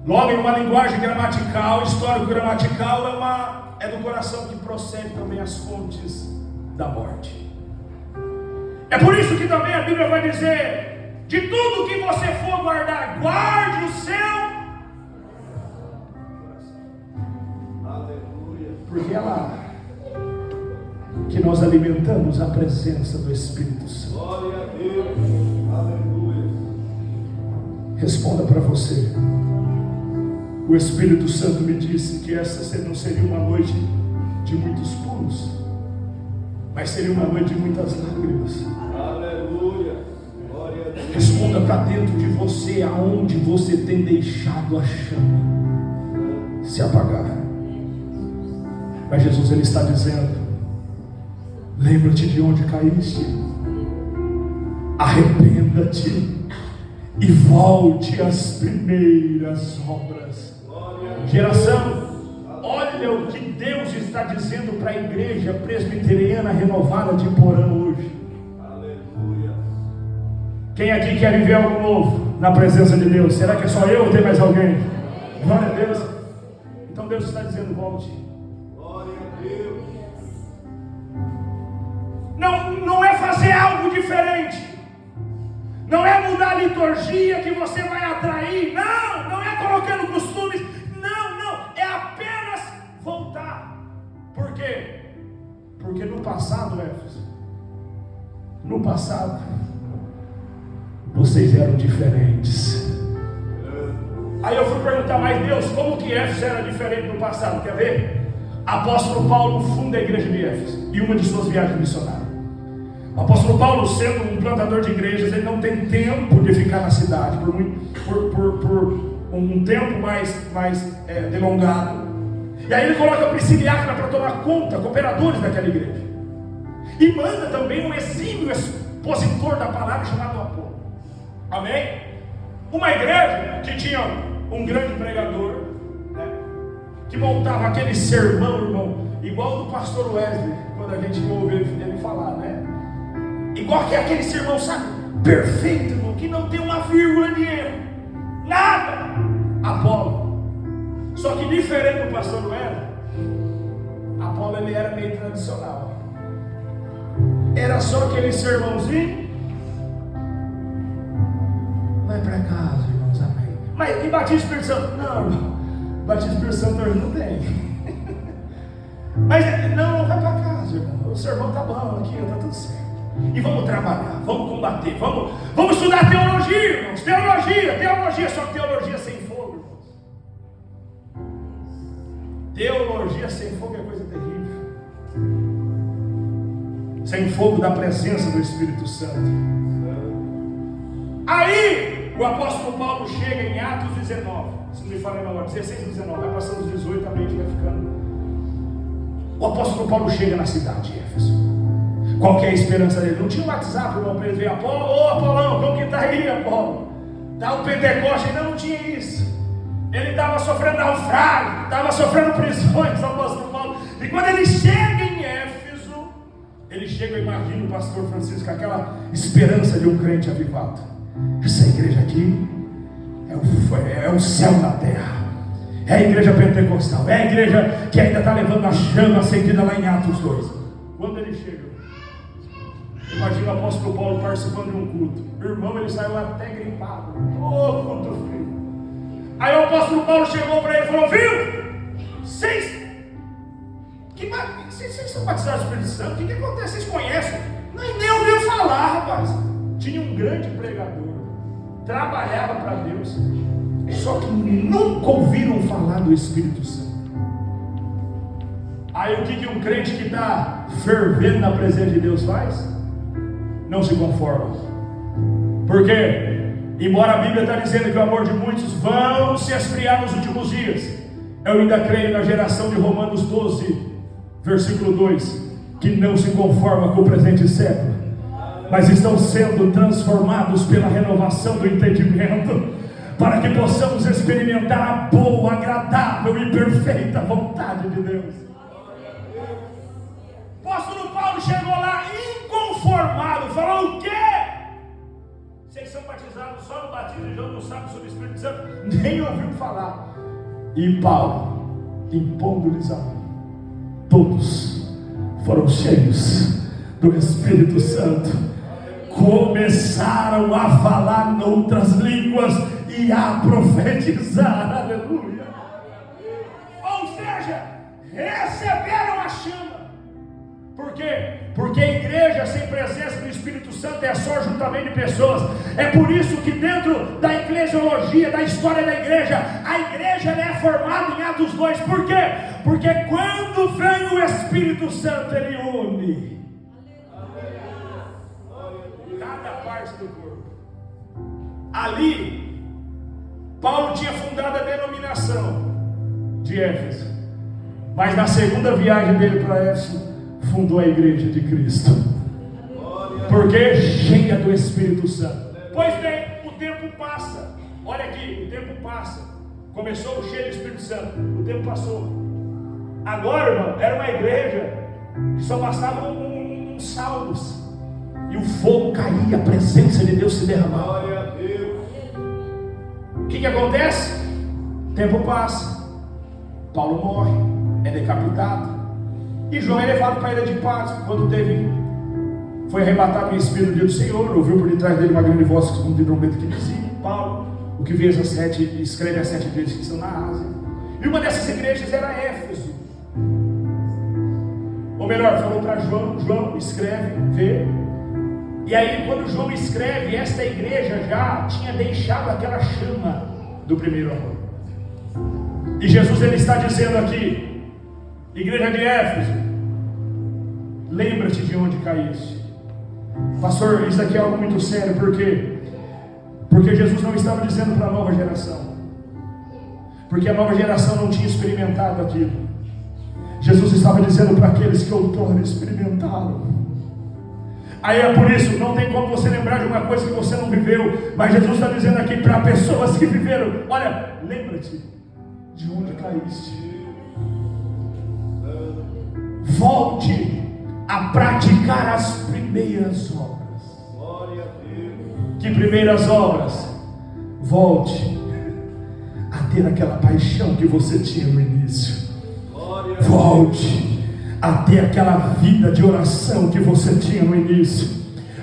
S1: logo em uma linguagem gramatical, histórico-gramatical, é do coração que procede também as fontes da morte. É por isso que também a Bíblia vai dizer: de tudo que você for guardar, guarde o seu aleluia. Porque é lá que nós alimentamos a presença do Espírito Santo. Glória a Deus. Aleluia. Responda para você. O Espírito Santo me disse que essa não seria uma noite de muitos pulos, mas seria uma noite de muitas lágrimas. Aleluia. Glória a Deus. Responda para dentro de você, aonde você tem deixado a chama se apagar. Mas Jesus, ele está dizendo: lembra-te de onde caíste, arrependa-te e volte às primeiras obras. Geração, olha o que Deus está dizendo para a igreja presbiteriana renovada de Porã hoje. Aleluia. Quem aqui quer viver algo novo na presença de Deus? Será que é só eu ou tem mais alguém? Glória a Deus. Então Deus está dizendo: volte. Glória a Deus. Não é fazer algo diferente, não é mudar a liturgia que você vai atrair, não é colocando costumes, não, é apenas voltar. Por quê? Porque no passado, Éfeso, no passado, vocês eram diferentes. Aí eu fui perguntar: mas Deus, como que Éfeso era diferente no passado? Quer ver? Apóstolo Paulo funda a igreja de Éfeso em uma de suas viagens missionárias. O apóstolo Paulo, sendo um plantador de igrejas, ele não tem tempo de ficar na cidade por um tempo mais delongado. E aí ele coloca Priscila para tomar conta, cooperadores daquela igreja, e manda também um exímio expositor da palavra chamado Apolo. Amém? Uma igreja que tinha um grande pregador, né, que montava aquele sermão, irmão, igual do pastor Wesley, quando a gente ouve ele falar, né? Igual que é aquele sermão, sabe? Perfeito, irmão, que não tem uma vírgula de erro, nada. Apolo. Só que diferente do pastor Wesley, Apolo, ele era meio tradicional. Era só aquele sermãozinho: vai para casa, irmãos, amém. Mas e batismo Espírito Santo? Não, irmão, batismo Espírito Santo hoje não tem. Mas não vai para casa, irmão, o sermão tá bom aqui, tá tudo certo. E vamos trabalhar, vamos combater, vamos estudar teologia, irmãos. Teologia, só que teologia sem fogo, irmãos. Teologia sem fogo é coisa terrível. Sem fogo da presença do Espírito Santo. Aí o apóstolo Paulo chega em Atos 19, se não me falha agora, 16 e 19, vai passando os 18, a mente vai ficando. O apóstolo Paulo chega na cidade de Éfeso. Qual que é a esperança dele? Não tinha WhatsApp, irmão, para ele ver Apolo. Ô Apolão, como que está aí, Apolo? Está o Pentecoste, ainda não tinha isso. Ele estava sofrendo naufrágio, estava sofrendo prisões, o apóstolo Paulo. E quando ele chega em Éfeso, ele chega, eu imagino o pastor Francisco, aquela esperança de um crente avivado. Essa igreja aqui é o céu na terra. É a igreja pentecostal, é a igreja que ainda está levando a chama acendida lá em Atos 2. Quando ele chega, imagina o apóstolo Paulo participando de um culto. O irmão, ele saiu até gripado. Culto frio. Aí o apóstolo Paulo chegou para ele e falou: viu? Vocês são batizados do Espírito Santo? O que acontece? Vocês conhecem? Nem ouviu falar, rapaz. Tinha um grande pregador, trabalhava para Deus, só que nunca ouviram falar do Espírito Santo. Aí o que um crente que está fervendo na presença de Deus faz? Não se conforma. Por quê? Embora a Bíblia está dizendo que o amor de muitos vão se esfriar nos últimos dias, eu ainda creio na geração de Romanos 12, versículo 2, que não se conforma com o presente século, mas estão sendo transformados pela renovação do entendimento, para que possamos experimentar a boa, agradável e perfeita vontade de Deus. O apóstolo Paulo chegou lá inconformado, falou: o quê? Vocês são batizados só no batismo e já não sabem sobre o Espírito Santo, nem ouviu falar. E Paulo, impondo-lhes a mão, todos foram cheios do Espírito Santo, começaram a falar noutras línguas e a profetizar. Aleluia. Ou seja, receberam a chama. Por quê? Porque a igreja sem presença do Espírito Santo é só juntamento de pessoas. É por isso que dentro da eclesiologia, da história da igreja, a igreja é formada em Atos 2. Por quê? Porque quando vem o Espírito Santo, ele une cada parte do corpo. Ali, Paulo tinha fundado a denominação de Éfeso, mas na segunda viagem dele para Éfeso, fundou a igreja de Cristo. Porque cheia do Espírito Santo. Pois bem, o tempo passa. Olha aqui, o tempo passa. Começou cheio do Espírito Santo, o tempo passou. Agora, irmão, era uma igreja que só bastava uns salmos, e o fogo caía, a presença de Deus se derramava. Glória a Deus. O que acontece? O tempo passa, Paulo morre, é decapitado, e João é levado para a ilha de Patmos. Quando foi arrebatado em espírito no dia do Senhor, ouviu por detrás dele uma grande voz como de trombeta que dizia: Paulo, o que vês escreve as 7 igrejas que estão na Ásia. E uma dessas igrejas era Éfeso. Ou melhor, falou para João, escreve, vê. E aí quando João escreve, esta igreja já tinha deixado aquela chama do primeiro amor. E Jesus, ele está dizendo aqui: igreja de Éfeso, lembra-te de onde caíste. Pastor, isso aqui é algo muito sério. Por quê? Porque Jesus não estava dizendo para a nova geração, porque a nova geração não tinha experimentado aquilo. Jesus estava dizendo para aqueles que outrora experimentaram. Aí é por isso, não tem como você lembrar de uma coisa que você não viveu, mas Jesus está dizendo aqui para pessoas que viveram: olha, lembra-te de onde caíste. Volte a praticar as primeiras obras.
S2: Glória a Deus.
S1: Que primeiras obras? Volte a ter aquela paixão que você tinha no início.
S2: Glória a Deus.
S1: Volte a ter aquela vida de oração que você tinha no início.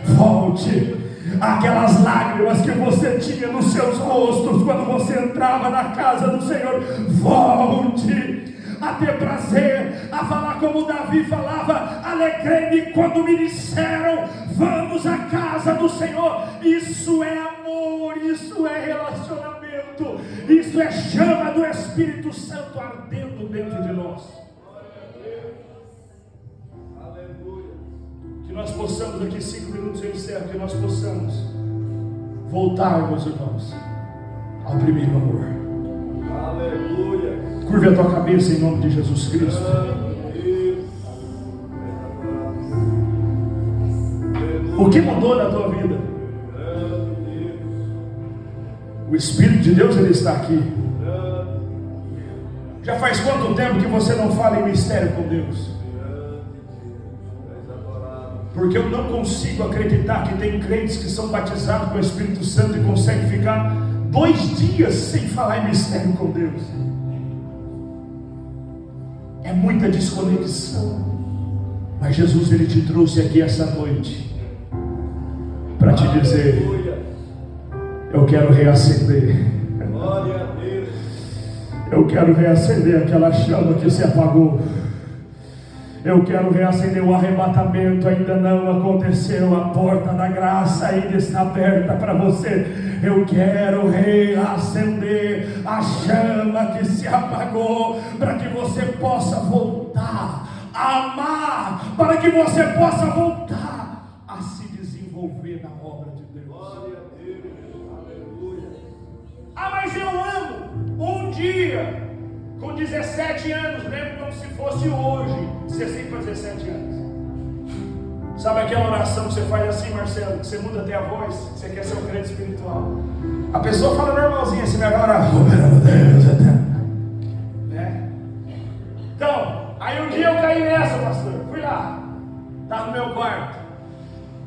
S1: Volte aquelas lágrimas que você tinha nos seus rostos quando você entrava na casa do Senhor. Volte a ter prazer, a falar como Davi falava: alegrei-me quando me disseram: vamos à casa do Senhor. Isso é amor, isso é relacionamento, isso é chama do Espírito Santo ardendo dentro de nós. Que nós possamos, daqui 5 minutos eu encerro, que nós possamos voltar, meus irmãos, ao primeiro amor.
S2: Aleluia.
S1: Curve a tua cabeça em nome de Jesus Cristo. O que mudou na tua vida? O Espírito de Deus, ele está aqui. Já faz quanto tempo que você não fala em mistério com Deus? Porque eu não consigo acreditar que tem crentes que são batizados com o Espírito Santo e conseguem ficar 2 dias sem falar em mistério com Deus. É muita desconexão. Mas Jesus, ele te trouxe aqui essa noite para te dizer: eu quero reacender.
S2: Glória a Deus.
S1: Eu quero reacender aquela chama que se apagou. Eu quero reacender o arrebatamento. Ainda não aconteceu. A porta da graça ainda está aberta para você. Eu quero reacender a chama que se apagou, para que você possa voltar a amar, para que você possa voltar a se desenvolver na obra de Deus.
S2: Glória a Deus. Aleluia.
S1: Ah, mas eu amo. Um dia, com 17 anos, lembro como se fosse hoje, 16 para 17 anos. Sabe aquela oração que você faz assim, Marcelo, que você muda até a voz, que você quer ser um crente espiritual? A pessoa fala normalzinho, assim, melhor orar, né? Então, aí um dia eu caí nessa, pastor, fui lá, estava no meu quarto,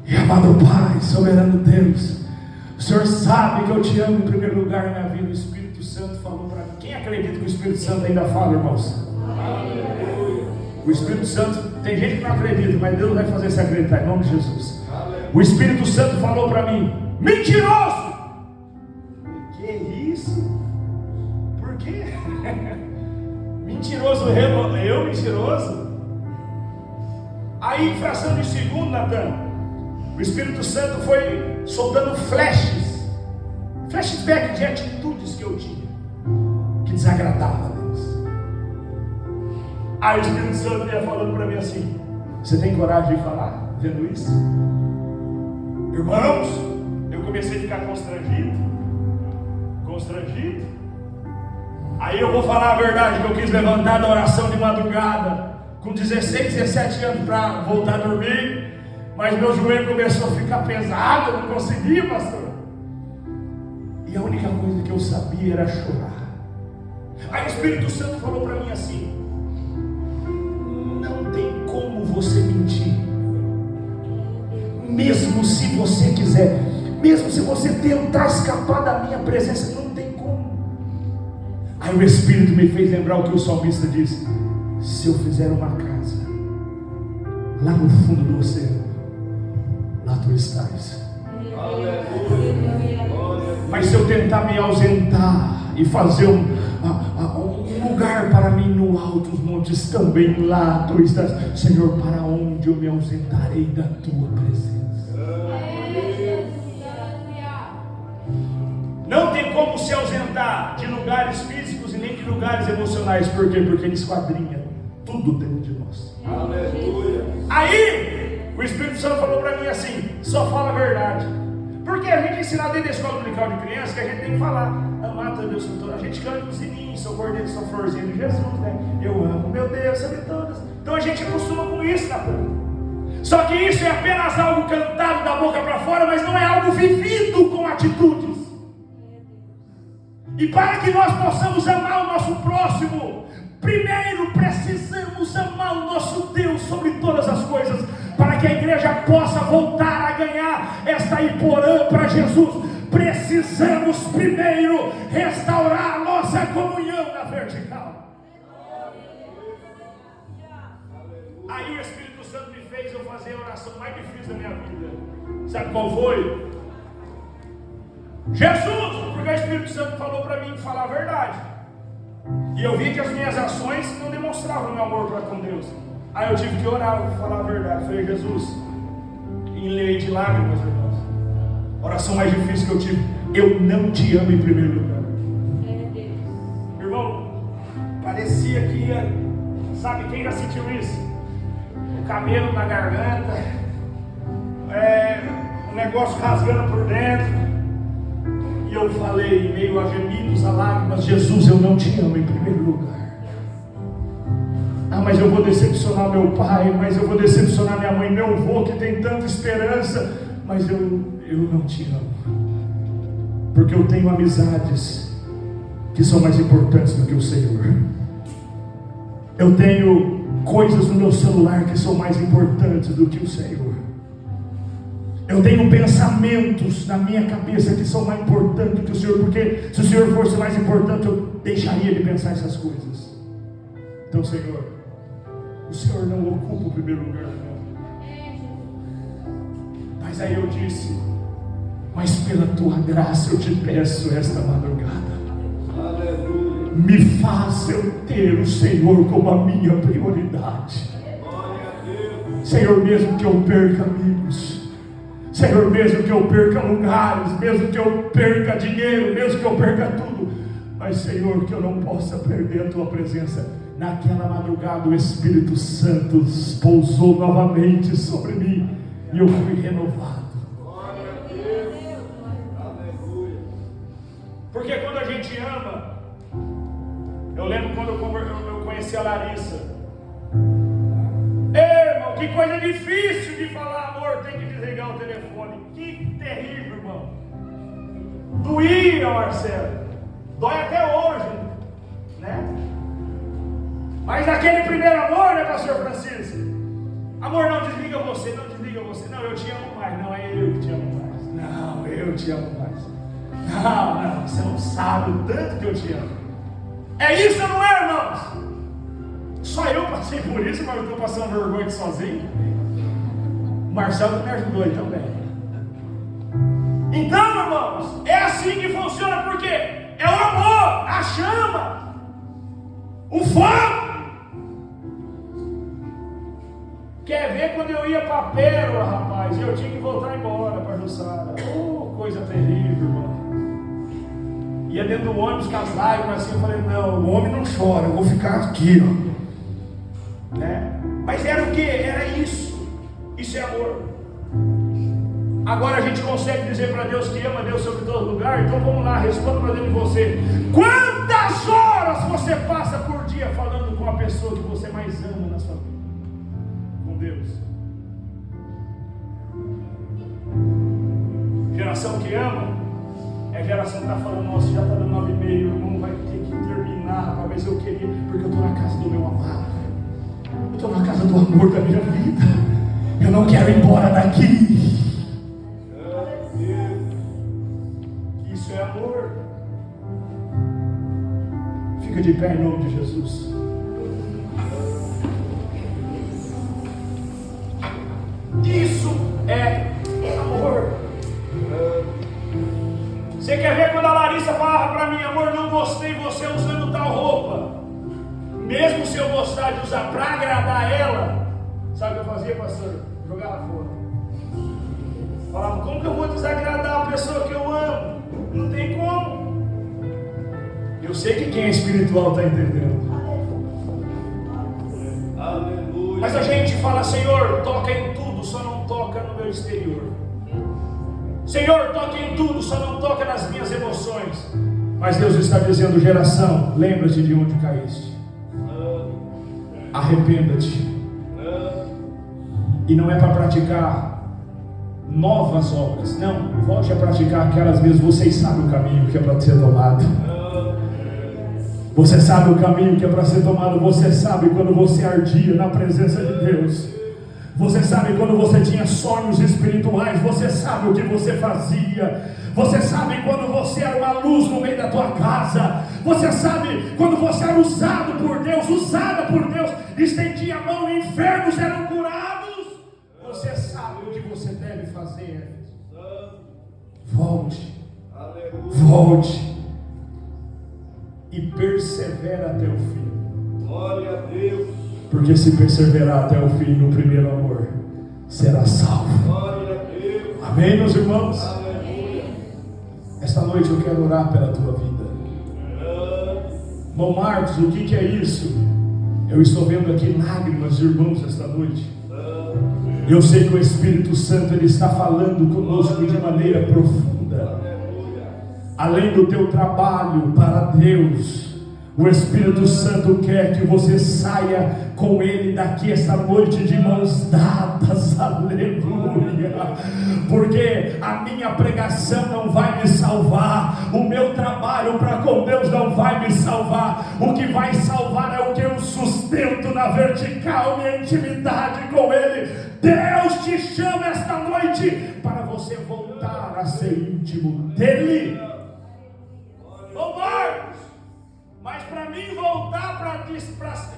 S1: e amado Pai, soberano Deus, o Senhor sabe que eu te amo em primeiro lugar na minha vida. O Espírito Santo falou para mim. Quem acredita que o Espírito Santo ainda fala, irmãos? O Espírito Santo, tem gente que não acredita, mas Deus vai fazer você acreditar em nome de Jesus. O Espírito Santo falou para mim: mentiroso! Que isso? Por quê? Mentiroso, eu mentiroso? Aí, em fração de segundo, Natan, o Espírito Santo foi soltando flashback de atitudes que eu tinha, que desagradava a Deus. Aí o Espírito Santo ia falando para mim assim: você tem coragem de falar, vendo isso? Irmãos, eu comecei a ficar constrangido. Aí eu vou falar a verdade, que eu quis levantar da oração de madrugada, com 16, 17 anos, para voltar a dormir, mas meu joelho começou a ficar pesado, eu não conseguia, pastor. E a única coisa que eu sabia era chorar. Aí o Espírito Santo falou para mim assim: não tem como você mentir, mesmo se você quiser, mesmo se você tentar escapar da minha presença, não tem como. Aí o Espírito me fez lembrar o que o salmista disse: se eu fizer uma casa lá no fundo do oceano, lá tu estás. Mas se eu tentar me ausentar e fazer um lugar para mim no alto dos montes, também lá tu estás. Senhor, para onde eu me ausentarei da tua presença? Não tem como se ausentar de lugares físicos e nem de lugares emocionais. Por quê? Porque ele esquadrinha tudo dentro de nós.
S2: Aleluia.
S1: Aí o Espírito Santo falou para mim assim: só fala a verdade. Porque a gente ensina dentro da escola dominical de criança que a gente tem que falar: amar teu Deus sobre todas. A gente canta os sininhos, sou cordeiro, sou florzinha de Jesus, né? Eu amo meu Deus sobre todas. Então a gente acostuma com isso, Natan. Só que isso é apenas algo cantado da boca para fora, mas não é algo vivido com atitudes. E para que nós possamos amar o nosso próximo, primeiro precisamos amar o nosso Deus sobre todas as coisas, para que a igreja possa voltar a ganhar esta Iporã para Jesus. Precisamos primeiro restaurar a nossa comunhão na vertical. Aí o Espírito Santo me fez eu fazer a oração mais difícil da minha vida. Sabe qual foi? Jesus, porque o Espírito Santo falou para mim falar a verdade. E eu vi que as minhas ações não demonstravam meu amor para com Deus. Aí eu tive que orar, vou falar a verdade. Falei, Jesus, em lei de lágrimas, irmãos, oração mais difícil que eu tive, eu não te amo em primeiro lugar. Irmão, parecia que ia, sabe quem já sentiu isso? O cabelo na garganta, o negócio rasgando por dentro. E eu falei, em meio a gemidos, a lágrimas, Jesus, eu não te amo em primeiro lugar. Ah, mas eu vou decepcionar meu pai, mas eu vou decepcionar minha mãe, meu avô que tem tanta esperança, mas eu não te amo, porque eu tenho amizades que são mais importantes do que o Senhor. Eu tenho coisas no meu celular que são mais importantes do que o Senhor. Eu tenho pensamentos na minha cabeça que são mais importantes do que o Senhor, porque se o Senhor fosse mais importante, eu deixaria de pensar essas coisas. Então, Senhor, o Senhor não ocupa o primeiro lugar, não. Mas aí eu disse, mas pela tua graça eu te peço esta madrugada,
S2: Aleluia.
S1: me faz eu ter o Senhor como a minha prioridade.
S2: Glória a Deus.
S1: Senhor, mesmo que eu perca amigos, Senhor, mesmo que eu perca lugares, mesmo que eu perca dinheiro, mesmo que eu perca tudo, mas Senhor, que eu não possa perder a tua presença. Naquela madrugada o Espírito Santo pousou novamente sobre mim e eu fui renovado.
S2: Glória a Deus. Aleluia.
S1: Porque quando a gente ama, eu lembro quando eu conheci a Larissa. Ei, irmão, que coisa difícil de falar, amor, tem que desligar o telefone. Que terrível, irmão. Doía, Marcelo. Dói até hoje, né? Mas naquele primeiro amor, né, pastor Francisco? Amor, não desliga você, não desliga você. Não, eu te amo mais. Não, é eu que te amo mais. Não, eu te amo mais. Não, você não sabe o tanto que eu te amo. É isso ou não é, irmãos? Só eu passei por isso, mas eu estou passando vergonha sozinho. O Marcelo me ajudou aí também. Então, irmãos, é assim que funciona, porque é o amor, a chama, o fogo. Quer ver quando eu ia para a Pérola, rapaz, eu tinha que voltar embora para Jussara. Oh, coisa terrível, irmão. Ia dentro do ônibus com as lágrimas assim, eu falei, não, o homem não chora, eu vou ficar aqui, ó. Né? Mas era o que? Era isso. Isso é amor. Agora a gente consegue dizer para Deus que ama Deus sobre todo lugar. Então vamos lá, responda para dentro de você. Quantas horas você passa por dia falando com a pessoa que você mais ama na sua vida? Com Deus. Geração que ama é a geração que está falando, nossa, já está dando 9h30, irmão, vai ter que terminar, rapaz, mas eu queria, porque eu estou na casa do meu amado, eu estou na casa do amor da minha vida, eu não quero ir embora daqui. Isso é amor. Fica de pé em nome de Jesus. Isso é amor. Você quer ver quando a Larissa falava para mim, amor, não gostei de você usando tal roupa, mesmo se eu gostar de usar para agradar ela, sabe o que eu fazia, pastor? Jogava fora. Falava, como que eu vou desagradar a pessoa que eu amo? Não tem como. Eu sei que quem é espiritual está entendendo.
S2: Aleluia.
S1: Mas a gente fala, Senhor, toca em tudo, só não toca no meu exterior. Senhor, toca em tudo, só não toca nas minhas emoções. Mas Deus está dizendo, geração, lembra-te de onde caíste. Arrependa-te. E não é para praticar novas obras, não, volte a praticar aquelas mesmas. Vocês sabem o caminho que é para ser tomado. Você sabe o caminho que é para ser tomado. Você sabe quando você ardia na presença de Deus. Você sabe quando você tinha sonhos espirituais. Você sabe o que você fazia. Você sabe quando você era uma luz no meio da tua casa. Você sabe quando você era usado por Deus, usada por Deus, estendia a mão e enfermos eram curados. Você sabe o que você deve fazer. Volte. Volte. E persevera até o fim.
S2: Glória a Deus.
S1: Porque se perseverar até o fim no primeiro amor, será salvo. Amém, meus irmãos? Esta noite eu quero orar pela tua vida. Irmão Marcos, o que é isso? Eu estou vendo aqui lágrimas de irmãos esta noite. Eu sei que o Espírito Santo ele está falando conosco de maneira profunda. Além do teu trabalho para Deus, o Espírito Santo quer que você saia com Ele daqui esta noite de mãos dadas, aleluia, porque a minha pregação não vai me salvar, o meu trabalho para com Deus não vai me salvar, o que vai salvar é o que eu sustento na vertical, minha intimidade com Ele. Deus te chama esta noite para você voltar a ser íntimo dEle. Ô Marcos, mas para mim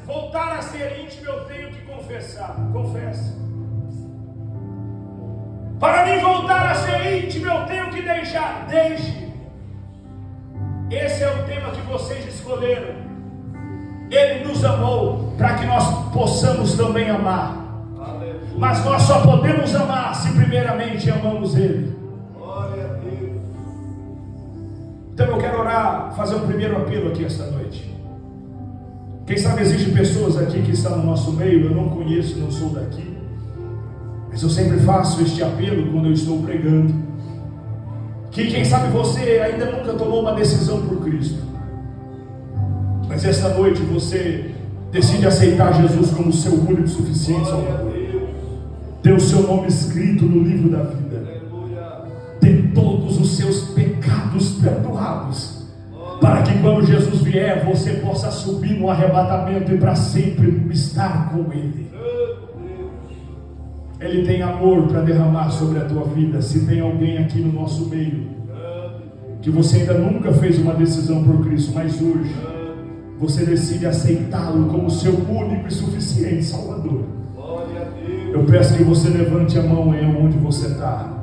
S1: voltar a ser íntimo eu tenho que confessar. Confessa. Para mim voltar a ser íntimo eu tenho que deixar. Deixe. Esse é o tema que vocês escolheram. Ele nos amou para que nós possamos também amar. Mas nós só podemos amar se primeiramente amamos Ele. Então eu quero orar, fazer um primeiro apelo aqui esta noite. Quem sabe existem pessoas aqui que estão no nosso meio, eu não conheço, não sou daqui, mas eu sempre faço este apelo quando eu estou pregando. Que quem sabe você ainda nunca tomou uma decisão por Cristo, mas esta noite você decide aceitar Jesus como seu único e suficiente Salvador. Ter o seu nome escrito no livro da vida. Ter todos os seus pecados perdoados, para que quando Jesus vier, você possa subir no arrebatamento e para sempre estar com Ele. Ele tem amor para derramar sobre a tua vida. Se tem alguém aqui no nosso meio que você ainda nunca fez uma decisão por Cristo, mas hoje você decide aceitá-lo como seu único e suficiente Salvador, eu peço que você levante a mão aí onde você está.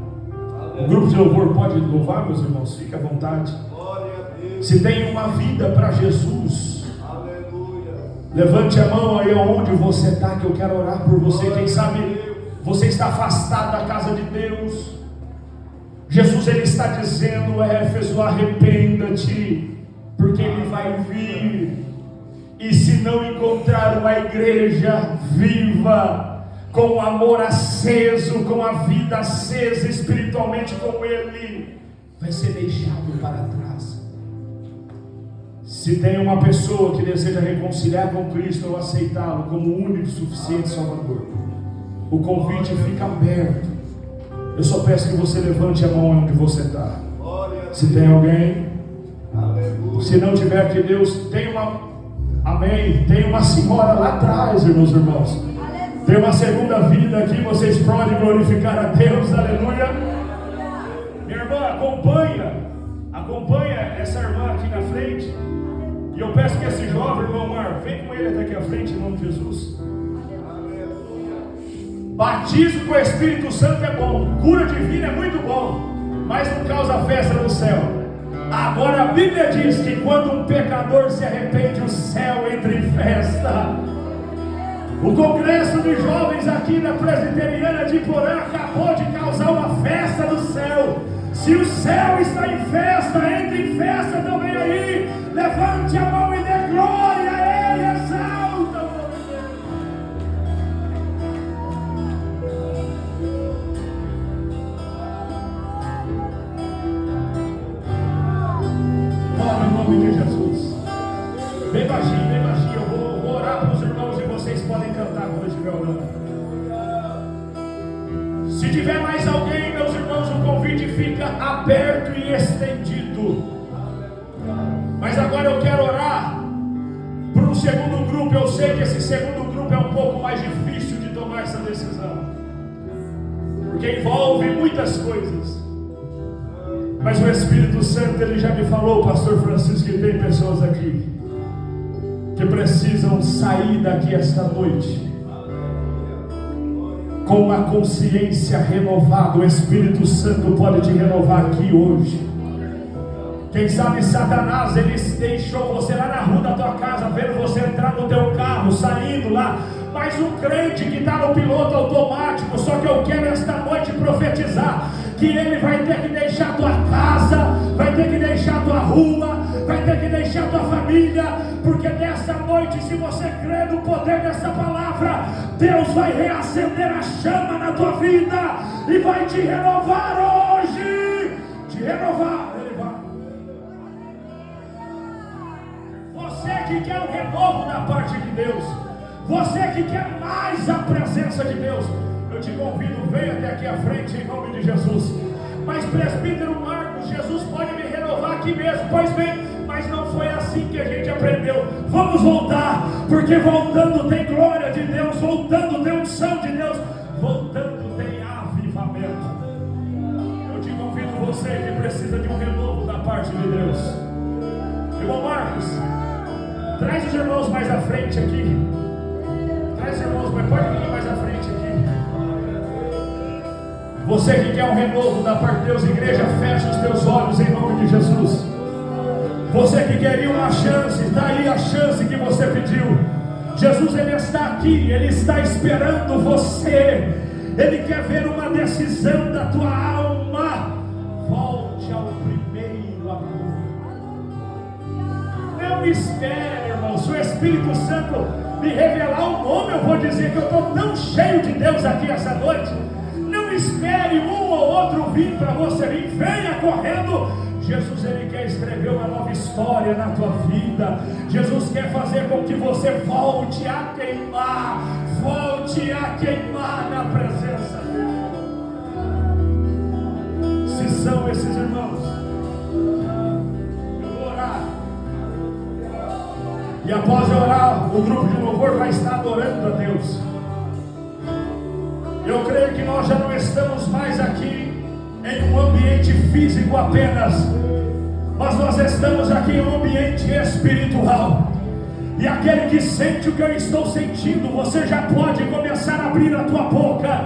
S1: O grupo de louvor pode louvar, meus irmãos, fique à vontade. Se tem uma vida para Jesus, levante a mão aí onde você está, que eu quero orar por você. Quem sabe você está afastado da casa de Deus. Jesus ele está dizendo: Éfeso, arrependa-te, porque Ele vai vir, e se não encontrar uma igreja viva, com o amor aceso, com a vida acesa espiritualmente com Ele, vai ser deixado para trás. Se tem uma pessoa que deseja reconciliar com Cristo ou aceitá-lo como o único e suficiente Salvador, o convite fica aberto. Eu só peço que você levante a mão onde você está. Se tem alguém, se não tiver, que Deus tem uma, amém, tem uma senhora lá atrás, irmãos. Tem uma segunda vida aqui, vocês podem glorificar a Deus, aleluia. Minha irmã, acompanha essa irmã aqui na frente. E eu peço que esse jovem, irmão Mar, vem com ele até aqui à frente, em nome de Jesus. Batismo com o Espírito Santo é bom, cura divina é muito bom, mas não causa festa no céu. Agora a Bíblia diz que quando um pecador se arrepende, o céu entra em festa. O congresso de jovens aqui da Presbiteriana de Porã acabou de causar uma festa no céu. Se o céu está em festa, entre em festa também aí. Levante a mão e dê glória a Ele, exalta o nome dEle. Ora, em nome de Jesus. Bem baixinho, eu vou orar para os irmãos e vocês podem cantar quando eu estiver orando. Se tiver mais alguém, meus irmãos, o convite fica aberto e estendido. Mas agora eu quero orar para um segundo grupo. Eu sei que esse segundo grupo é um pouco mais difícil de tomar essa decisão, porque envolve muitas coisas. Mas o Espírito Santo, ele já me falou, pastor Francisco, que tem pessoas aqui que precisam sair daqui esta noite com uma consciência renovada. O Espírito Santo pode te renovar aqui hoje. Quem sabe Satanás, ele deixou você lá na rua da tua casa, vendo você entrar no teu carro, saindo lá Mas um crente que está no piloto automático, só que eu quero esta noite profetizar que ele vai ter que deixar a tua casa, vai ter que deixar a tua rua, vai ter que deixar a tua família, porque nessa noite, se você crê no poder dessa palavra, Deus vai reacender a chama na tua vida e vai te renovar hoje, te renovar. Ele vai. Você que quer um renovo da parte de Deus, você que quer mais a presença de Deus, eu te convido, venha até aqui à frente em nome de Jesus. Mas presbítero Marcos, Jesus pode me renovar aqui mesmo. Pois bem, mas não foi assim que a gente aprendeu. Vamos voltar, porque voltando tem glória de Deus, voltando tem unção de Deus, voltando tem avivamento. Eu te convido, você que precisa de um renovo da parte de Deus. Irmão Marcos, traz os irmãos mais à frente aqui. Traz os irmãos, mas pode vir mais à frente aqui. Você que quer um renovo da parte de Deus, igreja, fecha os teus olhos em nome de Jesus. Você que queria uma chance, está aí a chance que você pediu. Jesus, Ele está aqui, Ele está esperando você. Ele quer ver uma decisão da tua alma. Volte ao primeiro amor. Não espere, irmão. Se o Espírito Santo me revelar o nome, eu vou dizer que eu estou tão cheio de Deus aqui essa noite. Não espere um ou outro vir para você vir, venha correndo. Jesus, Ele quer escrever uma nova história na tua vida. Jesus quer fazer com que você volte a queimar na presença dEle. Se são esses irmãos, eu vou orar. E após eu orar, o grupo de louvor vai estar adorando a Deus. Eu creio que nós já não estamos mais aqui em um ambiente físico apenas, mas nós estamos aqui em um ambiente espiritual. E aquele que sente o que eu estou sentindo, você já pode começar a abrir a tua boca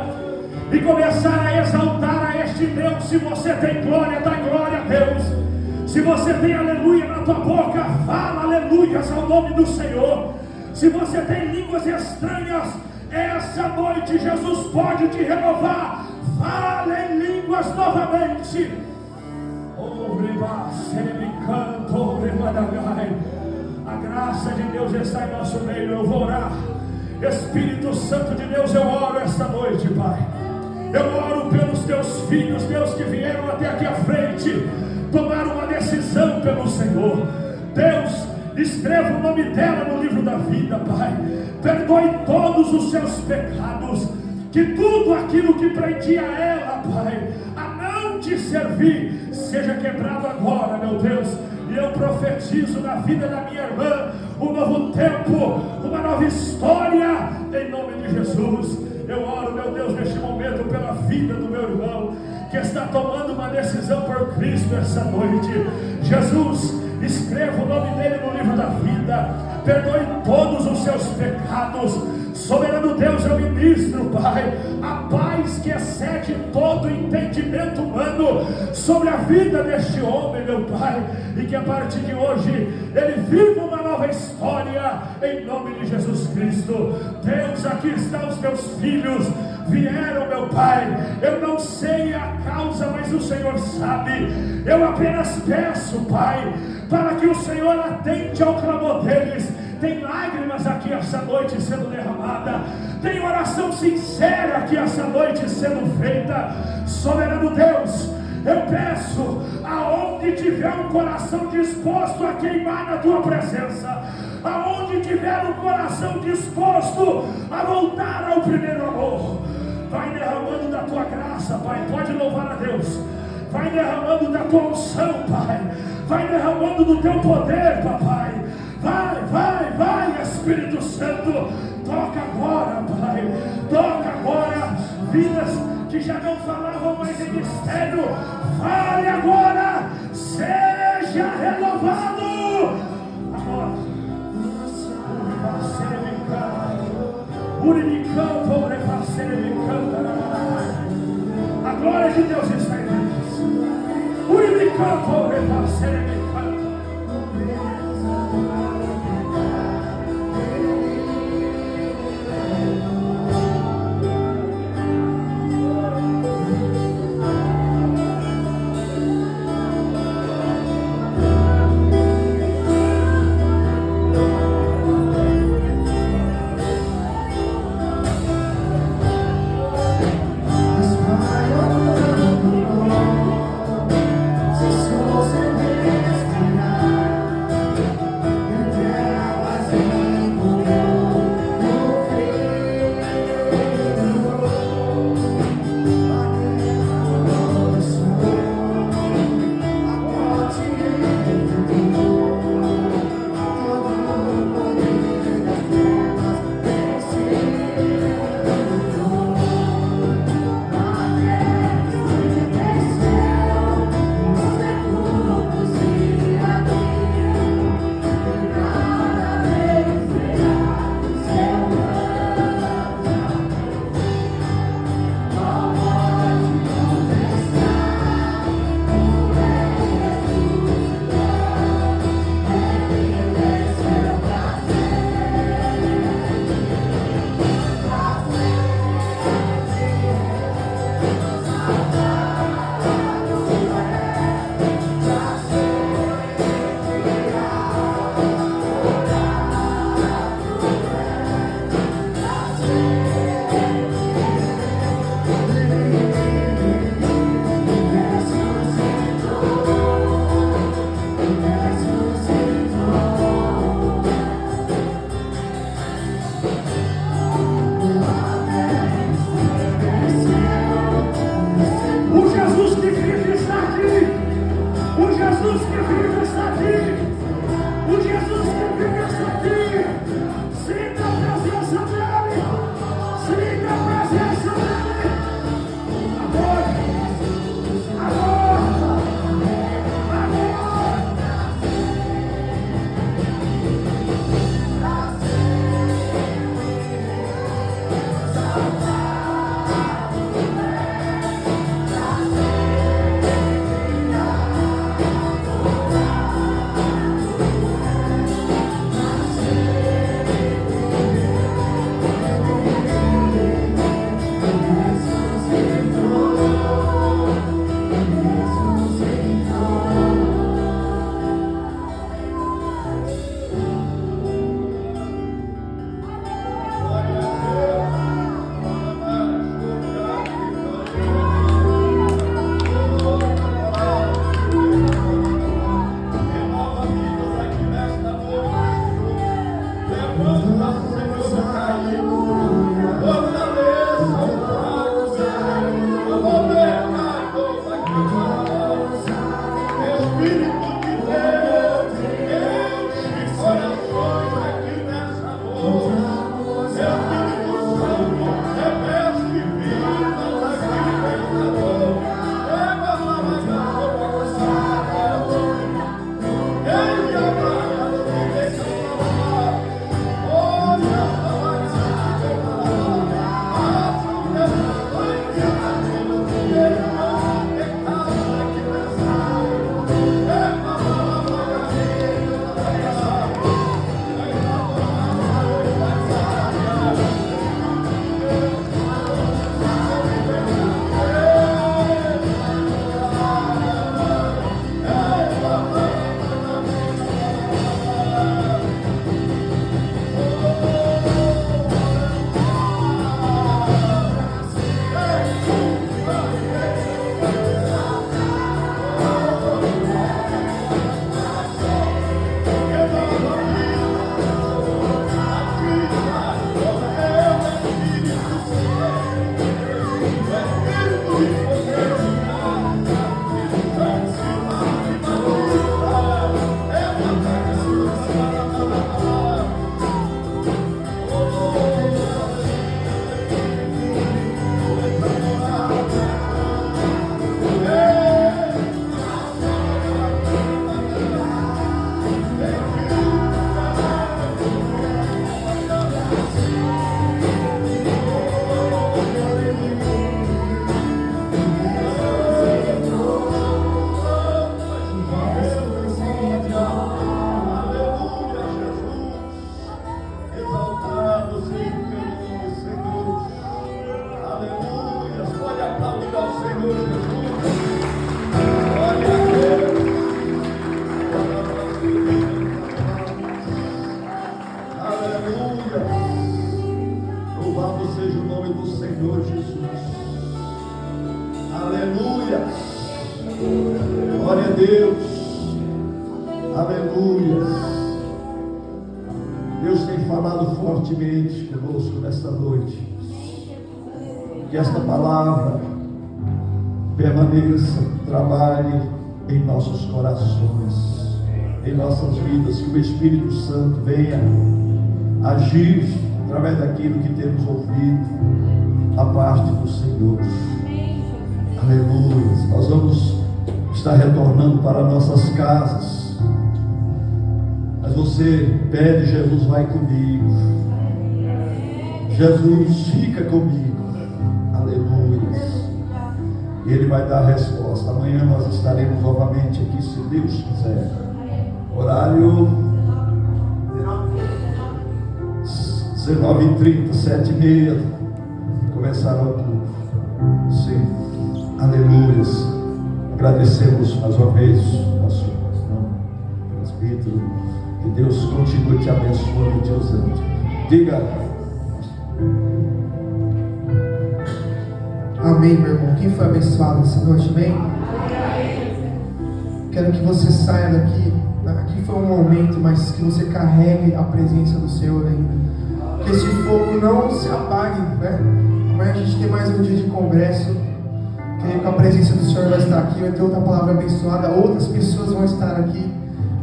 S1: e começar a exaltar a este Deus. Se você tem glória, dá glória a Deus. Se você tem aleluia na tua boca, fala aleluias ao nome do Senhor. Se você tem línguas estranhas, essa noite Jesus pode te renovar. Fala em línguas novamente. A graça de Deus está em nosso meio. Eu vou orar. Espírito Santo de Deus, eu oro esta noite, Pai. Eu oro pelos teus filhos, Deus, que vieram até aqui à frente, tomaram uma decisão pelo Senhor. Deus, escreva o nome dela no livro da vida, Pai. Perdoe todos os seus pecados. Que tudo aquilo que prendia ela, Pai, a não te servir, seja quebrado agora, meu Deus. E eu profetizo na vida da minha irmã um novo tempo, uma nova história, em nome de Jesus. Eu oro, meu Deus, neste momento pela vida do meu irmão, que está tomando uma decisão por Cristo essa noite. Jesus, escreva o nome dele no livro da vida, perdoe todos os seus pecados. Soberano Deus, eu ministro, Pai, a paz que excede todo entendimento humano sobre a vida deste homem, meu Pai, e que a partir de hoje ele viva uma nova história, em nome de Jesus Cristo. Deus, aqui estão os teus filhos, vieram, meu Pai, eu não sei a causa, mas o Senhor sabe. Eu apenas peço, Pai, para que o Senhor atente ao clamor deles. Tem lágrimas aqui essa noite sendo derramada, tem oração sincera aqui essa noite sendo feita. Soberano Deus, eu peço, aonde tiver um coração disposto a queimar na tua presença, aonde tiver um coração disposto a voltar ao primeiro amor, vai derramando da tua graça, Pai. Pode louvar a Deus. Vai derramando da tua unção, Pai. Vai derramando do teu poder, Papai. Vai, Espírito Santo. Toca agora, Pai. Toca agora. Vidas que já não falavam mais em mistério, fale agora. Seja renovado. Agora. A glória de Deus está em nós.
S2: Deus. Aleluia. Deus tem falado fortemente conosco nesta noite. Que esta palavra permaneça, trabalhe em nossos corações, em nossas vidas. Que o Espírito Santo venha agir através daquilo que temos ouvido a parte do Senhor. Aleluia. Nós vamos estar retornando para nossas casas. Mas você pede: Jesus, vai comigo. Jesus, fica comigo. Aleluia. E Ele vai dar a resposta. Amanhã nós estaremos novamente aqui, se Deus quiser. Horário 19h30, 7h30. Começará o culto. Sim. Aleluia. Agradecemos mais uma vez nosso presbítero. Que Deus continue te abençoando e te usando. Diga.
S4: Amém, meu irmão. Quem foi abençoado essa noite, amém? Quero que você saia daqui. Aqui foi um momento, mas que você carregue a presença do Senhor ainda. Que esse fogo não se apague, né? Amanhã a gente tem mais um dia de congresso. Creio que a presença do Senhor vai estar aqui. Vai ter outra palavra abençoada. Outras pessoas vão estar aqui.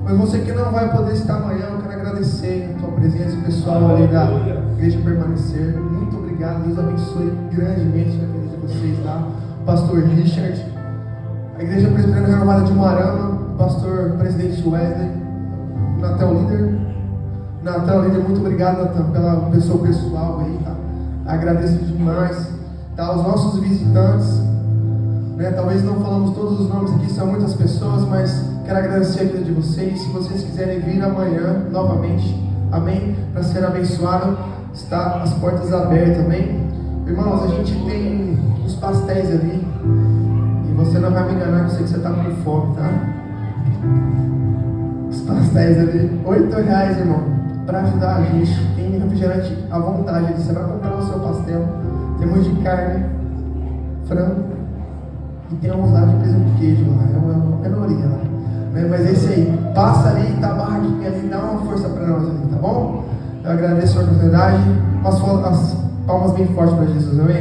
S4: Mas você que não vai poder estar amanhã, eu quero agradecer a tua presença, o pessoal ali da Igreja Permanecer. Muito obrigado. Deus abençoe grandemente a vida de vocês, tá? Pastor Richard, a Igreja Presbiteriana Renovada de Moarama, pastor presidente Wesley, Natal Líder, muito obrigado, Natan, pela pessoa pessoal aí, tá? Agradeço demais, tá? Os nossos visitantes, né? Talvez não falamos todos os nomes aqui, são muitas pessoas, mas quero agradecer a vida de vocês. Se vocês quiserem vir amanhã novamente, amém, para ser abençoado, está as portas abertas, amém? Irmãos, a gente tem os pastéis ali, e você não vai me enganar, que eu sei que você está com fome, tá? Os pastéis ali, R$8, irmão, para ajudar a gente. Tem refrigerante à vontade ali, você vai comprar o seu pastel. Temos de carne, frango, e tem uns lá de presunto de queijo lá, é uma menoria lá, né? Mas esse aí, passa ali, tá barraquinha ali, dá uma força para nós ali, tá bom? Eu agradeço a oportunidade, as palmas bem fortes para Jesus, amém?